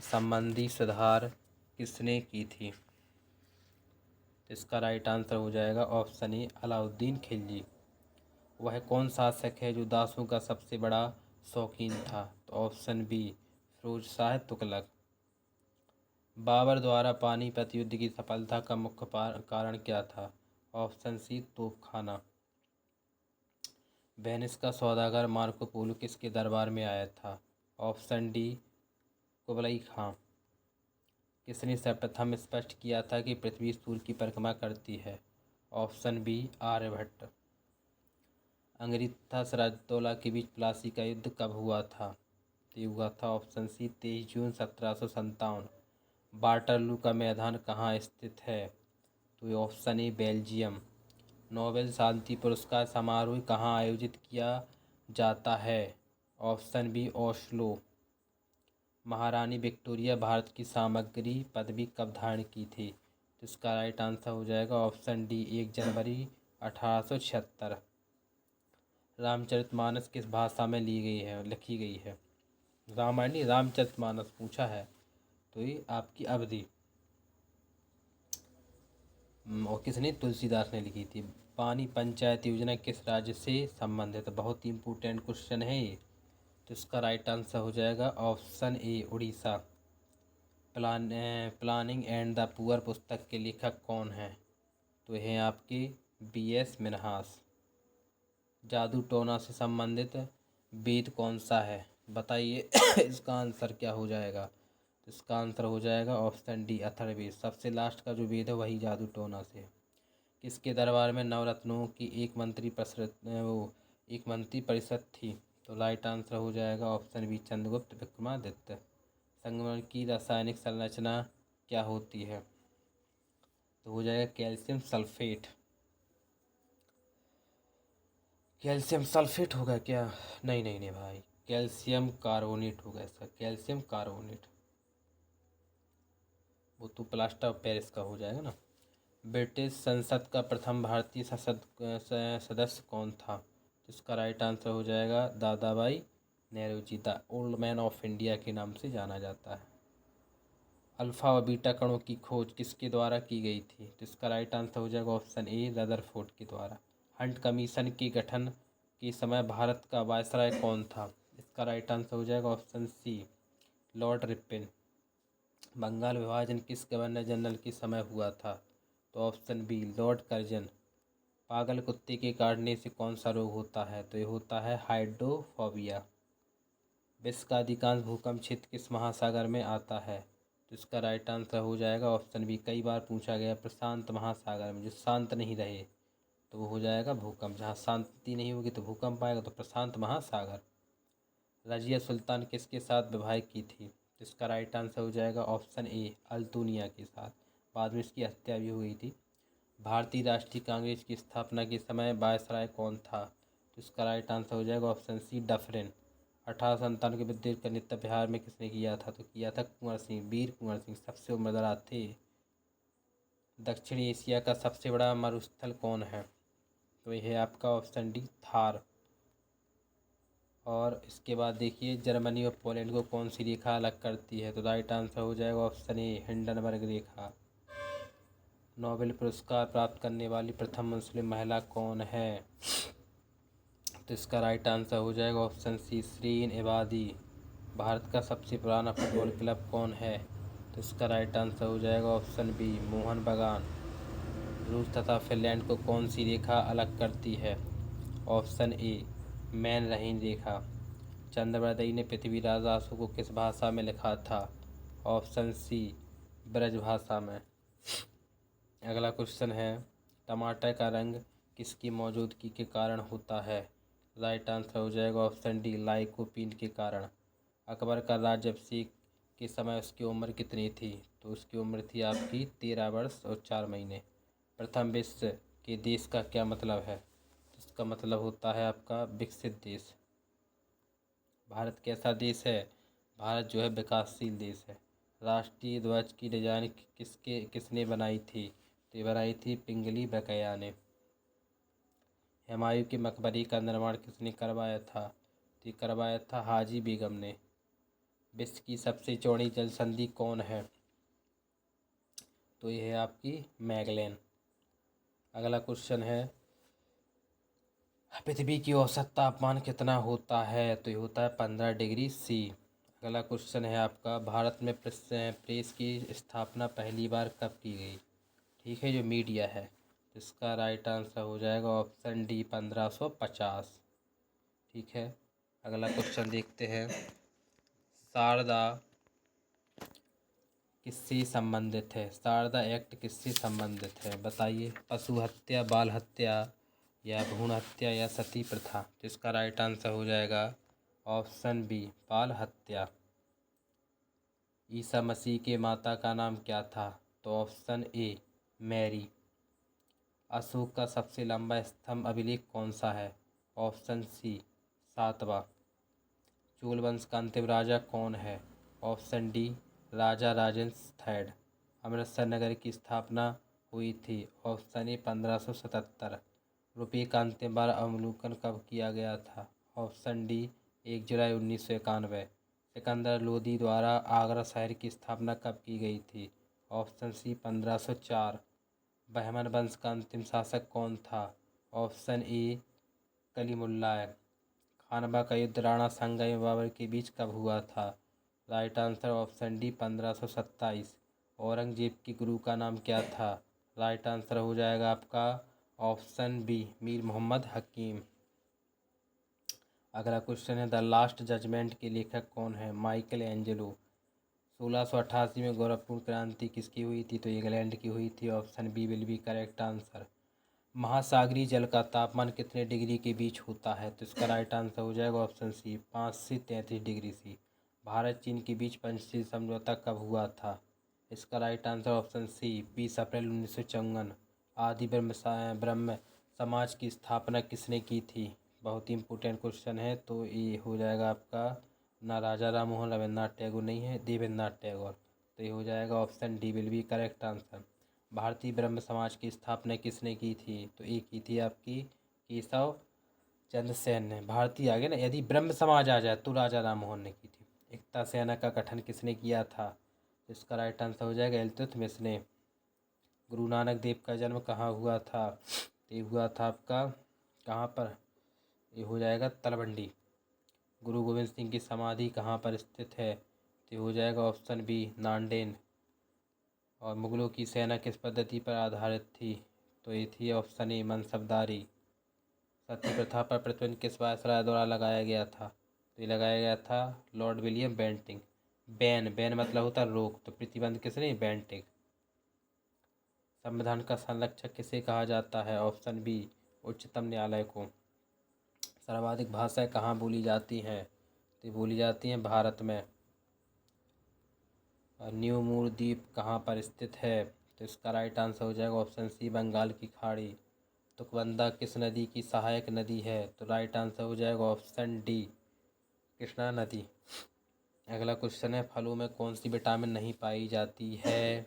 संबंधी सुधार किसने की थी? इसका राइट आंसर हो जाएगा ऑप्शन ए अलाउद्दीन खिलजी। वह कौन शासक है जो दासों का सबसे बड़ा शौकीन था? तो ऑप्शन बी फिरोज शाह तुगलक। बाबर द्वारा पानीपत युद्ध की सफलता का मुख्य कारण क्या था? ऑप्शन सी तोपखाना। वेनिस का सौदागर मार्को पोलो किसके दरबार में आया था? ऑप्शन डी कुबलई खां। किसने सर्वप्रथम स्पष्ट किया था कि पृथ्वी सूर्य की परिक्रमा करती है? Option B Aryabhata. अंग्रेज तथा सिराजउद्दौला के बीच प्लासी का युद्ध कब हुआ था? ये हुआ था ऑप्शन सी 23 जून 1757। वाटरलू का मैदान कहाँ स्थित है? तो ये ऑप्शन ए बेल्जियम। नोबेल शांति पुरस्कार समारोह कहाँ आयोजित किया जाता है? Option B Oslo. महारानी विक्टोरिया भारत की सामग्री पदवी कब धारण की थी? तो इसका राइट आंसर हो जाएगा ऑप्शन डी 1 जनवरी 1876। रामचरितमानस किस भाषा में लिखी गई है? रामायण नहीं, रामचरितमानस पूछा है। तो ये आपकी अवधि और किसने? तुलसीदास ने लिखी थी। पानी पंचायत योजना किस राज्य से संबंधित है? बहुत ही इम्पोर्टेंट क्वेश्चन है ये। तो इसका राइट आंसर हो जाएगा option A Orissa. Planning and the poor पुस्तक के लेखक कौन हैं? तो ये हैं आपके BS मिन्हास। जादू टोना से संबंधित वेद कौन सा है? बताइए इसका आंसर क्या हो जाएगा? तो इसका आंसर हो जाएगा ऑप्शन डी अथर्ववेद। सबसे लास्ट का जो वेद है वही जादू टोना से है। किसके दरबार में नवरत्नों की एक मंत्री परिषद थी? तो राइट आंसर हो जाएगा ऑप्शन बी चंद्रगुप्त विक्रमादित्य। संगमरमर की रासायनिक संरचना क्या होती है? तो हो जाएगा कैल्शियम सल्फेट। कैल्शियम सल्फेट होगा क्या? नहीं नहीं नहीं भाई, कैल्शियम कार्बोनेट होगा इसका, कैल्शियम कार्बोनेट। वो तो प्लास्टर ऑफ पेरिस का हो जाएगा ना। ब्रिटिश संसद का प्रथम भारतीय सदस्य कौन था? इसका राइट आंसर हो जाएगा Dadabhai Nehru ji. The old man of India के नाम से जाना जाता है। अल्फ़ा और बीटा कणों की खोज किसके द्वारा की गई थी? तो इसका राइट आंसर हो जाएगा ऑप्शन ए रदरफोर्ड के द्वारा। हंट कमीशन के गठन के समय भारत का वायसराय कौन था? इसका राइट आंसर हो जाएगा option C Lord Ripon. Bengal विभाजन किस गवर्नर जनरल के समय हुआ था? तो ऑप्शन बी लॉर्ड कर्जन। पागल कुत्ते के काटने से कौन सा रोग होता है? तो ये होता है हाइड्रोफोबिया। विश्व का अधिकांश भूकंप क्षेत्र किस महासागर में आता है? तो इसका राइट आंसर हो जाएगा ऑप्शन बी। कई बार पूछा गया प्रशांत महासागर में, जो शांत नहीं रहे तो वो हो जाएगा भूकंप। जहाँ शांति नहीं होगी तो भूकंप आएगा, तो प्रशांत महासागर। रजिया सुल्तान किसके साथ विवाह की थी? तो इसका राइट आंसर हो जाएगा ऑप्शन ए अल्तुनिया के साथ। बाद में इसकी हत्या भी हुई थी। भारतीय राष्ट्रीय कांग्रेस की स्थापना के समय वायसराय कौन था? तो इसका राइट आंसर हो जाएगा ऑप्शन सी डफरिन। 1897 के विद्युत का नित्य बिहार में किसने किया था? तो किया था कुंवर सिंह, वीर कुंवर सिंह सबसे उम्रदराज थे। दक्षिण एशिया का सबसे बड़ा मरुस्थल कौन है? तो यह है आपका ऑप्शन डी थार। और इसके बाद देखिए जर्मनी और पोलैंड को कौन सी रेखा अलग करती है? तो राइट आंसर हो जाएगा ऑप्शन ए हिंडनबर्ग रेखा। नोबेल पुरस्कार प्राप्त करने वाली प्रथम मुस्लिम महिला कौन है? तो इसका राइट आंसर हो जाएगा ऑप्शन सी शिरीन इबादी। भारत का सबसे पुराना फुटबॉल क्लब कौन है? तो इसका राइट आंसर हो जाएगा ऑप्शन बी मोहन बगान। रूस तथा फिनलैंड को कौन सी रेखा अलग करती है? ऑप्शन ए मैन रहीन रेखा। चंद्रवरदई ने पृथ्वीराज रासो को किस भाषा में लिखा था? ऑप्शन सी ब्रज भाषा में। अगला क्वेश्चन है टमाटर का रंग किसकी मौजूदगी के कारण होता है? राइट आंसर हो जाएगा ऑप्शन डी लाइकोपीन के कारण। अकबर का राज्याभिषेक के समय उसकी उम्र कितनी थी? तो उसकी उम्र थी आपकी 13 वर्ष और 4 महीने। प्रथम विश्व के देश का क्या मतलब है? इसका मतलब होता है आपका विकसित देश। भारत कैसा देश है? भारत जो है विकासशील देश है। राष्ट्रीय ध्वज की डिजाइन किसने बनाई थी? तो ये बनाई थी पिंगली बकैया ने। हुमायूं के मकबरे का निर्माण किसने करवाया था? तो ये करवाया था हाजी बेगम ने। विश्व की सबसे चौड़ी जल संधि कौन है? तो ये है आपकी मैगलेन। अगला क्वेश्चन है पृथ्वी की औसत तापमान कितना होता है? तो ये होता है 15 डिग्री सी। अगला क्वेश्चन है आपका, भारत में प्रेस की स्थापना पहली बार कब की गई? ठीक है, जो मीडिया है। इसका राइट आंसर हो जाएगा ऑप्शन डी, 1550। ठीक है, अगला क्वेश्चन देखते हैं। शारदा किससे संबंधित है? शारदा एक्ट किससे संबंधित है? बताइए। पशु हत्या, बाल हत्या, या भ्रूण हत्या, या सती प्रथा? तो इसका राइट आंसर हो जाएगा ऑप्शन बी, बाल हत्या। ईसा मसीह के माता का नाम क्या था? तो ऑप्शन ए, मैरी। अशोक का सबसे लंबा स्तंभ अभिलेख कौन सा है? Option C, 7वां। चोल वंश का अंतिम राजा कौन है? ऑप्शन डी, राजा राजेंद्र थर्ड। अमृतसर नगर की स्थापना हुई थी? Option A, 1577। रुपये का अंतिम बार अवलोकन कब किया गया था? ऑप्शन डी, 1 जुलाई 1991। सिकंदर लोदी द्वारा आगरा शहर की स्थापना कब की गई थी? ऑप्शन सी, 1504। बहमन वंश का अंतिम शासक कौन था? ऑप्शन ए, कलीमुल्लाह। खानवा का युद्ध राणा संगा एवं बाबर के बीच कब हुआ था? Right answer option D, 1527। Aurangzeb के गुरु का नाम क्या था? राइट आंसर हो जाएगा आपका ऑप्शन बी, मीर मोहम्मद हकीम। अगला क्वेश्चन है, द लास्ट जजमेंट के लेखक कौन है? Michael Angelo. 1688 में गौरवपूर्ण क्रांति किसकी हुई थी? तो इंग्लैंड की हुई थी। Option B will be correct answer. महासागरीय जल का तापमान कितने डिग्री के बीच होता है? तो इसका राइट आंसर हो जाएगा ऑप्शन सी, 5 से 33 डिग्री सी। भारत चीन के बीच पंचशील समझौता कब हुआ था? इसका राइट आंसर ऑप्शन सी, 20 अप्रैल 1954। आदि ब्रह्म समाज की स्थापना किसने की थी? बहुत ही इंपॉर्टेंट क्वेश्चन है। तो ये हो जाएगा आपका, ना राजा राम मोहन रविन्द्रनाथ टैगोर नहीं है, देवेंद्रनाथ टैगोर। तो ये हो जाएगा option D will be correct answer. भारतीय ब्रह्म समाज की स्थापना किसने की थी? तो ये की थी आपकी केशव चंद्र सेन ने। भारतीय आगे ना, यदि ब्रह्म समाज आ जाए तो राजा राम मोहन ने की थी। एकता सेना का गठन किसने किया था? इसका राइट आंसर हो जाएगा इल्तुतमिश ने। गुरु नानक देव का जन्म कहाँ हुआ था? ये हुआ था आपका कहाँ पर? ये हो जाएगा तलवंडी। गुरु गोविंद सिंह की समाधि कहाँ पर स्थित है? तो हो जाएगा ऑप्शन बी, नांदेड़। और मुगलों की सेना किस पद्धति पर आधारित थी? तो ये थी ऑप्शन ए, मनसबदारी। सती प्रथा पर प्रतिबंध किस वायसराय द्वारा लगाया गया था? तो ये लगाया गया था लॉर्ड विलियम बेंटिंग। बैन मतलब होता है रोक, तो प्रतिबंध किसने? बेंटिंग। संविधान का संरक्षक किसे कहा जाता है? ऑप्शन बी, उच्चतम न्यायालय को। सर्वाधिक भाषाएं कहाँ बोली जाती हैं? तो ये बोली जाती हैं भारत में। न्यू मूर द्वीप कहाँ पर स्थित है? तो इसका राइट आंसर हो जाएगा ऑप्शन सी, बंगाल की खाड़ी। तुकबंदा किस नदी की सहायक नदी है? तो राइट आंसर हो जाएगा ऑप्शन डी, कृष्णा नदी। अगला क्वेश्चन है, फलों में कौन सी विटामिन नहीं पाई जाती है?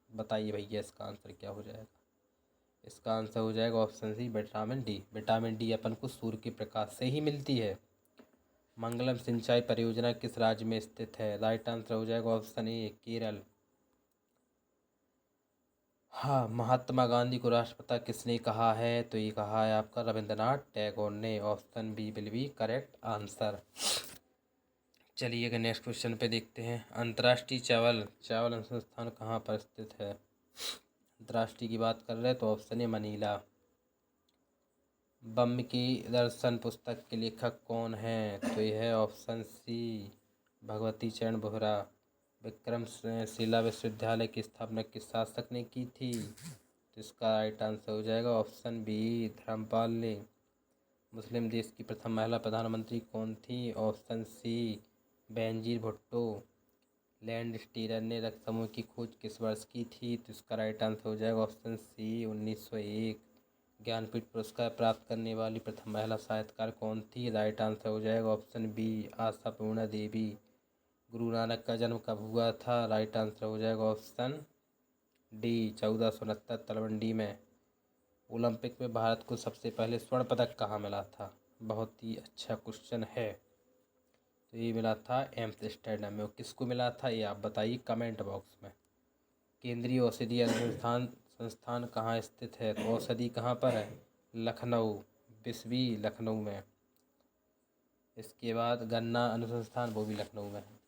बताइए भैया, इसका आंसर क्या हो जाएगा? इसका आंसर हो जाएगा option C, vitamin D. Vitamin D अपन को सूर्य के प्रकाश से ही मिलती है। मंगलम सिंचाई परियोजना किस राज्य में स्थित है? राइट आंसर हो जाएगा ऑप्शन ए, केरल। हाँ, महात्मा गांधी को राष्ट्रपिता किसने कहा है? तो ये कहा है आपका रविंद्रनाथ टैगोर ने। Option B will be correct answer. चलिए अगर नेक्स्ट क्वेश्चन पे देखते हैं, अंतर्राष्ट्रीय चावल अनुसंधान कहाँ पर स्थित है? अंतर्राष्ट्रीय की बात कर रहे हैं तो ऑप्शन ए, मनीला। बम की दर्शन पुस्तक के लेखक कौन है? तो यह है ऑप्शन सी, भगवती चरण बोहरा। विक्रमशिला विश्वविद्यालय की स्थापना किस शासक ने की थी? तो इसका राइट आंसर हो जाएगा ऑप्शन बी, धर्मपाल ने। मुस्लिम देश की प्रथम महिला प्रधानमंत्री कौन थी? Option C, Benazir Bhutto. Landsteiner ने रक्त समूह की खोज किस वर्ष की थी? तो इसका राइट आंसर हो जाएगा ऑप्शन सी, 1901। ज्ञानपीठ पुरस्कार प्राप्त करने वाली प्रथम महिला साहित्यकार कौन थी? राइट आंसर हो जाएगा ऑप्शन बी, आशापूर्णा देवी। गुरु नानक का जन्म कब हुआ था? राइट आंसर हो जाएगा ऑप्शन डी, 1469 तलवंडी में। ओलंपिक में भारत को सबसे पहले स्वर्ण पदक कहाँ मिला था? बहुत ही अच्छा क्वेश्चन है। तो ये मिला था एम्स्टर्डम में। किसको मिला था ये आप बताइए कमेंट बॉक्स में। केंद्रीय औषधि अनुसंधान संस्थान कहाँ स्थित है? तो औषधि कहाँ पर है? लखनऊ, बिस्वी लखनऊ में। इसके बाद गन्ना अनुसंधान, वो भी लखनऊ में है।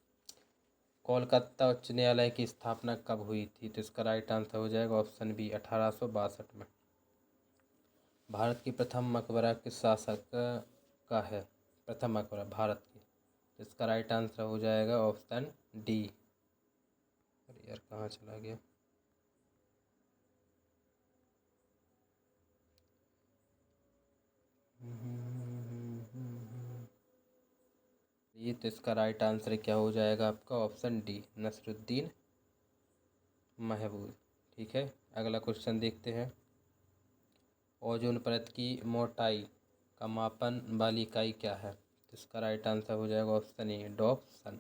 कोलकाता उच्च न्यायालय की स्थापना कब हुई थी? तो इसका राइट आंसर हो जाएगा ऑप्शन बी 1862 में। भारत की प्रथम मकबरा किस शासक का है? प्रथम मकबरा भारत की, तो इसका राइट आंसर हो जाएगा ऑप्शन डी। अरे यार कहाँ चला गया? ये तो इसका राइट आंसर क्या हो जाएगा आपका ऑप्शन डी, नसरुद्दीन महमूद। ठीक है, अगला क्वेश्चन देखते हैं। ओजोन परत की मोटाई का मापन वाली इकाई क्या है? तो इसका राइट आंसर हो जाएगा ऑप्शन ए, डॉप्सन।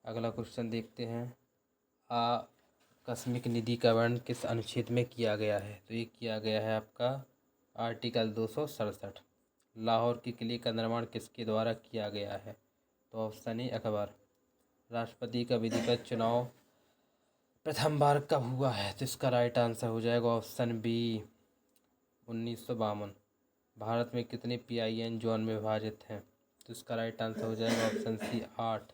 अगला क्वेश्चन देखते हैं। आकस्मिक निधि का वर्णन किस अनुच्छेद में किया गया है? तो ये किया गया है आपका आर्टिकल 267। लाहौर के किले का निर्माण किसके द्वारा किया गया है? तो ऑप्शन ए, अकबर। राष्ट्रपति का विधिवत चुनाव प्रथम बार कब हुआ है? तो इसका राइट आंसर हो जाएगा ऑप्शन बी, 1952। भारत में कितने PIN जोन में विभाजित हैं? तो इसका राइट आंसर हो जाएगा ऑप्शन सी, 8।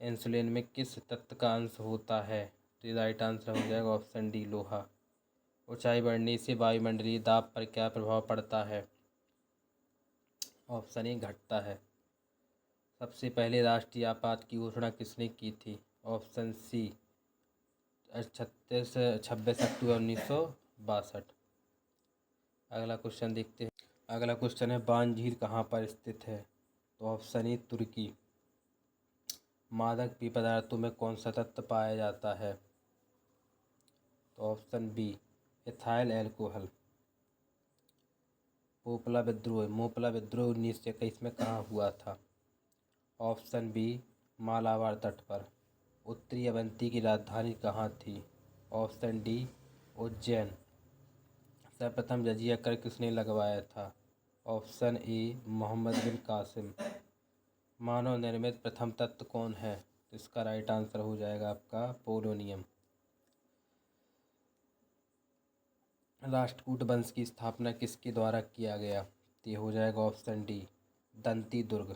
इंसुलिन में किस तत्व का अंश होता है? तो राइट आंसर हो जाएगा ऑप्शन डी, लोहा। ऊंचाई बढ़ने से वायुमंडलीय दाब पर क्या प्रभाव पड़ता है? ऑप्शन ए, घटता है। सबसे पहले राष्ट्रीय आपात की घोषणा किसने की थी? ऑप्शन सी, 26 अक्टूबर 1962। अगला क्वेश्चन देखते हैं। अगला क्वेश्चन है, बान झील कहाँ पर स्थित है? तो ऑप्शन ए, तुर्की। मादक पेय पदार्थों में कौन सा तत्व पाया जाता है? तो option B, ethyl alcohol. Moplah विद्रोह 1921 में कहाँ हुआ था? ऑप्शन बी, मालाबार तट पर। उत्तरी अवंती की राजधानी कहाँ थी? Option D, Ujjain. सर्वप्रथम जजिया कर किसने लगवाया था? ऑप्शन ए, मोहम्मद बिन कासिम। मानव निर्मित प्रथम तत्व कौन है? तो इसका राइट आंसर हो जाएगा आपका पोलोनियम। राष्ट्रकूट वंश की स्थापना किसके द्वारा किया गया? तो ये हो जाएगा ऑप्शन डी, दंती दुर्ग।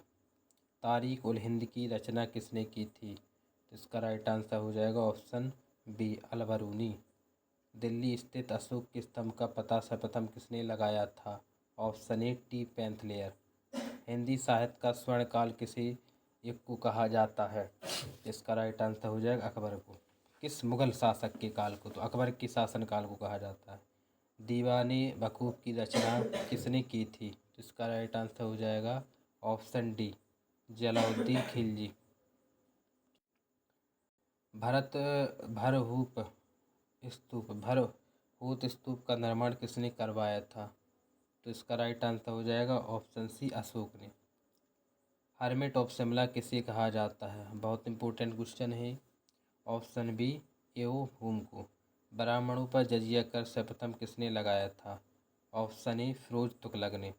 तारीख उल हिंद की रचना किसने की थी? तो इसका राइट आंसर हो जाएगा ऑप्शन बी, अल-बरूनी। दिल्ली स्थित अशोक के स्तंभ का पता सर्वप्रथम किसने लगाया था? ऑप्शन ए, टी पैंथलेयर। हिंदी साहित्य का स्वर्ण काल किसे युग को कहा जाता है? इसका राइट आंसर हो जाएगा अकबर को। किस मुगल शासक के काल को? तो अकबर के शासन काल को कहा जाता है। दीवाने वकूफ़ की रचना किसने की थी? तो इसका राइट आंसर हो जाएगा ऑप्शन डी, जलालुद्दीन खिलजी। भरत भरहूत स्तूप का निर्माण किसने करवाया था? तो इसका राइट आंसर हो जाएगा ऑप्शन सी, अशोक ने। हर्मिट ऑफ शिमला किसे कहा जाता है? बहुत इंपॉर्टेंट क्वेश्चन है। ऑप्शन बी, एओ हुम को। ब्राह्मणों पर जजिया कर सर्वप्रथम किसने लगाया था? ऑप्शन ए, फिरोज तुगलक ने।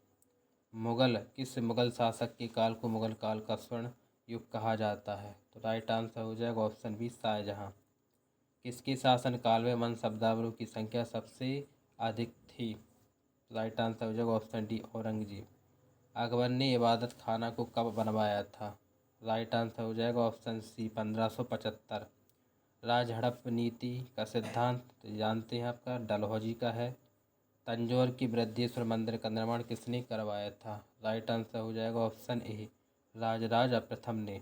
किस मुगल शासक के काल को मुगल काल का स्वर्ण युग कहा जाता है? तो राइट आंसर हो जाएगा ऑप्शन बी, शाहजहां। किसके शासन काल में वन शब्दावलियों की संख्या सबसे अधिक थी? राइट आंसर हो जाएगा ऑप्शन डी, औरंगजेब। अकबर ने इबादत खाना को कब बनवाया था? राइट आंसर हो जाएगा ऑप्शन सी, 1575। राज हड़प नीति का सिद्धांत तो जानते हैं आपका डलहौजी का है। तंजौर की बृहदेश्वर मंदिर का निर्माण किसने करवाया था? राइट आंसर हो जाएगा ऑप्शन ए, राजराज प्रथम ने।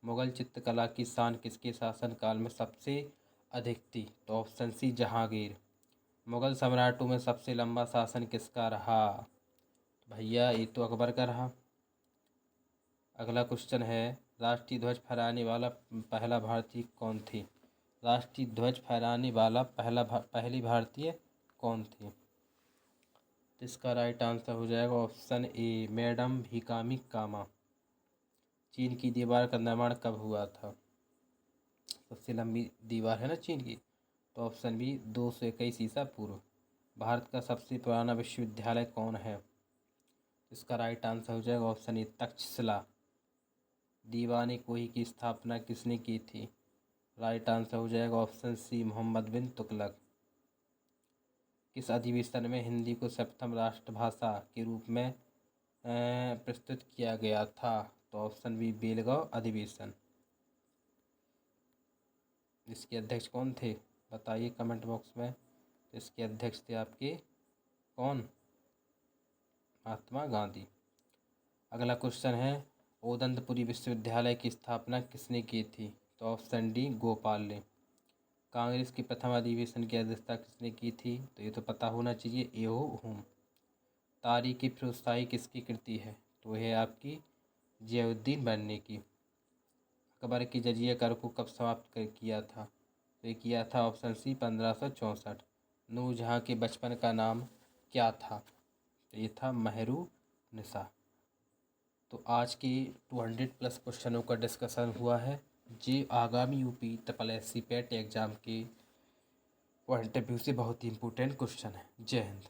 मुगल चित्रकला की शान किसके शासनकाल में सबसे अधिक थी? तो ऑप्शन सी, जहांगीर। मुगल सम्राटों में सबसे लंबा शासन किसका रहा? भैया ये तो अकबर का रहा। अगला क्वेश्चन है, राष्ट्रीय ध्वज फहराने वाला पहला भारतीय कौन थी? राष्ट्रीय ध्वज फहराने वाला पहली भारतीय कौन थी? तो इसका राइट आंसर हो जाएगा ऑप्शन ए, मैडम भिकामी कामा। चीन की दीवार का निर्माण कब हुआ था? सबसे लंबी दीवार है ना चीन की, तो ऑप्शन बी, 221 ईसा पूर्व। भारत का सबसे पुराना विश्वविद्यालय कौन है? इसका राइट आंसर हो जाएगा ऑप्शन ए, तक्षशिला। दीवाने कोही की स्थापना किसने की थी? राइट आंसर हो जाएगा ऑप्शन सी, मोहम्मद बिन तुगलक। किस अधिवेशन में हिंदी को सर्वप्रथम राष्ट्रभाषा के रूप में प्रस्तुत किया गया था? तो ऑप्शन बी, बेलगांव अधिवेशन। इसके अध्यक्ष कौन थे बताइए कमेंट बॉक्स में। तो इसके अध्यक्ष थे आपके कौन, महात्मा गांधी। अगला क्वेश्चन है ओदंतपुरी विश्वविद्यालय की स्थापना किसने की थी? तो ऑप्शन डी गोपाल ने। कांग्रेस की प्रथम अधिवेशन की अध्यक्षता किसने की थी? तो ये तो पता होना चाहिए, एओ हुम। तारीख-ए फिरोजशाही किसकी कृति है? तो है आपकी जियाउद्दीन बनने की। अकबर की जजिया कर को कब समाप्त किया था? तो ये किया था ऑप्शन सी 1564। नूरजहाँ के बचपन का नाम क्या था? तो ये था महरू निसा। तो आज के 200+ क्वेश्चनों का डिस्कशन हुआ है। ये आगामी यूपी SSC पेट एग्जाम के पॉइंट ऑफ व्यू से बहुत ही इंपॉर्टेंट क्वेश्चन है। जय हिंद।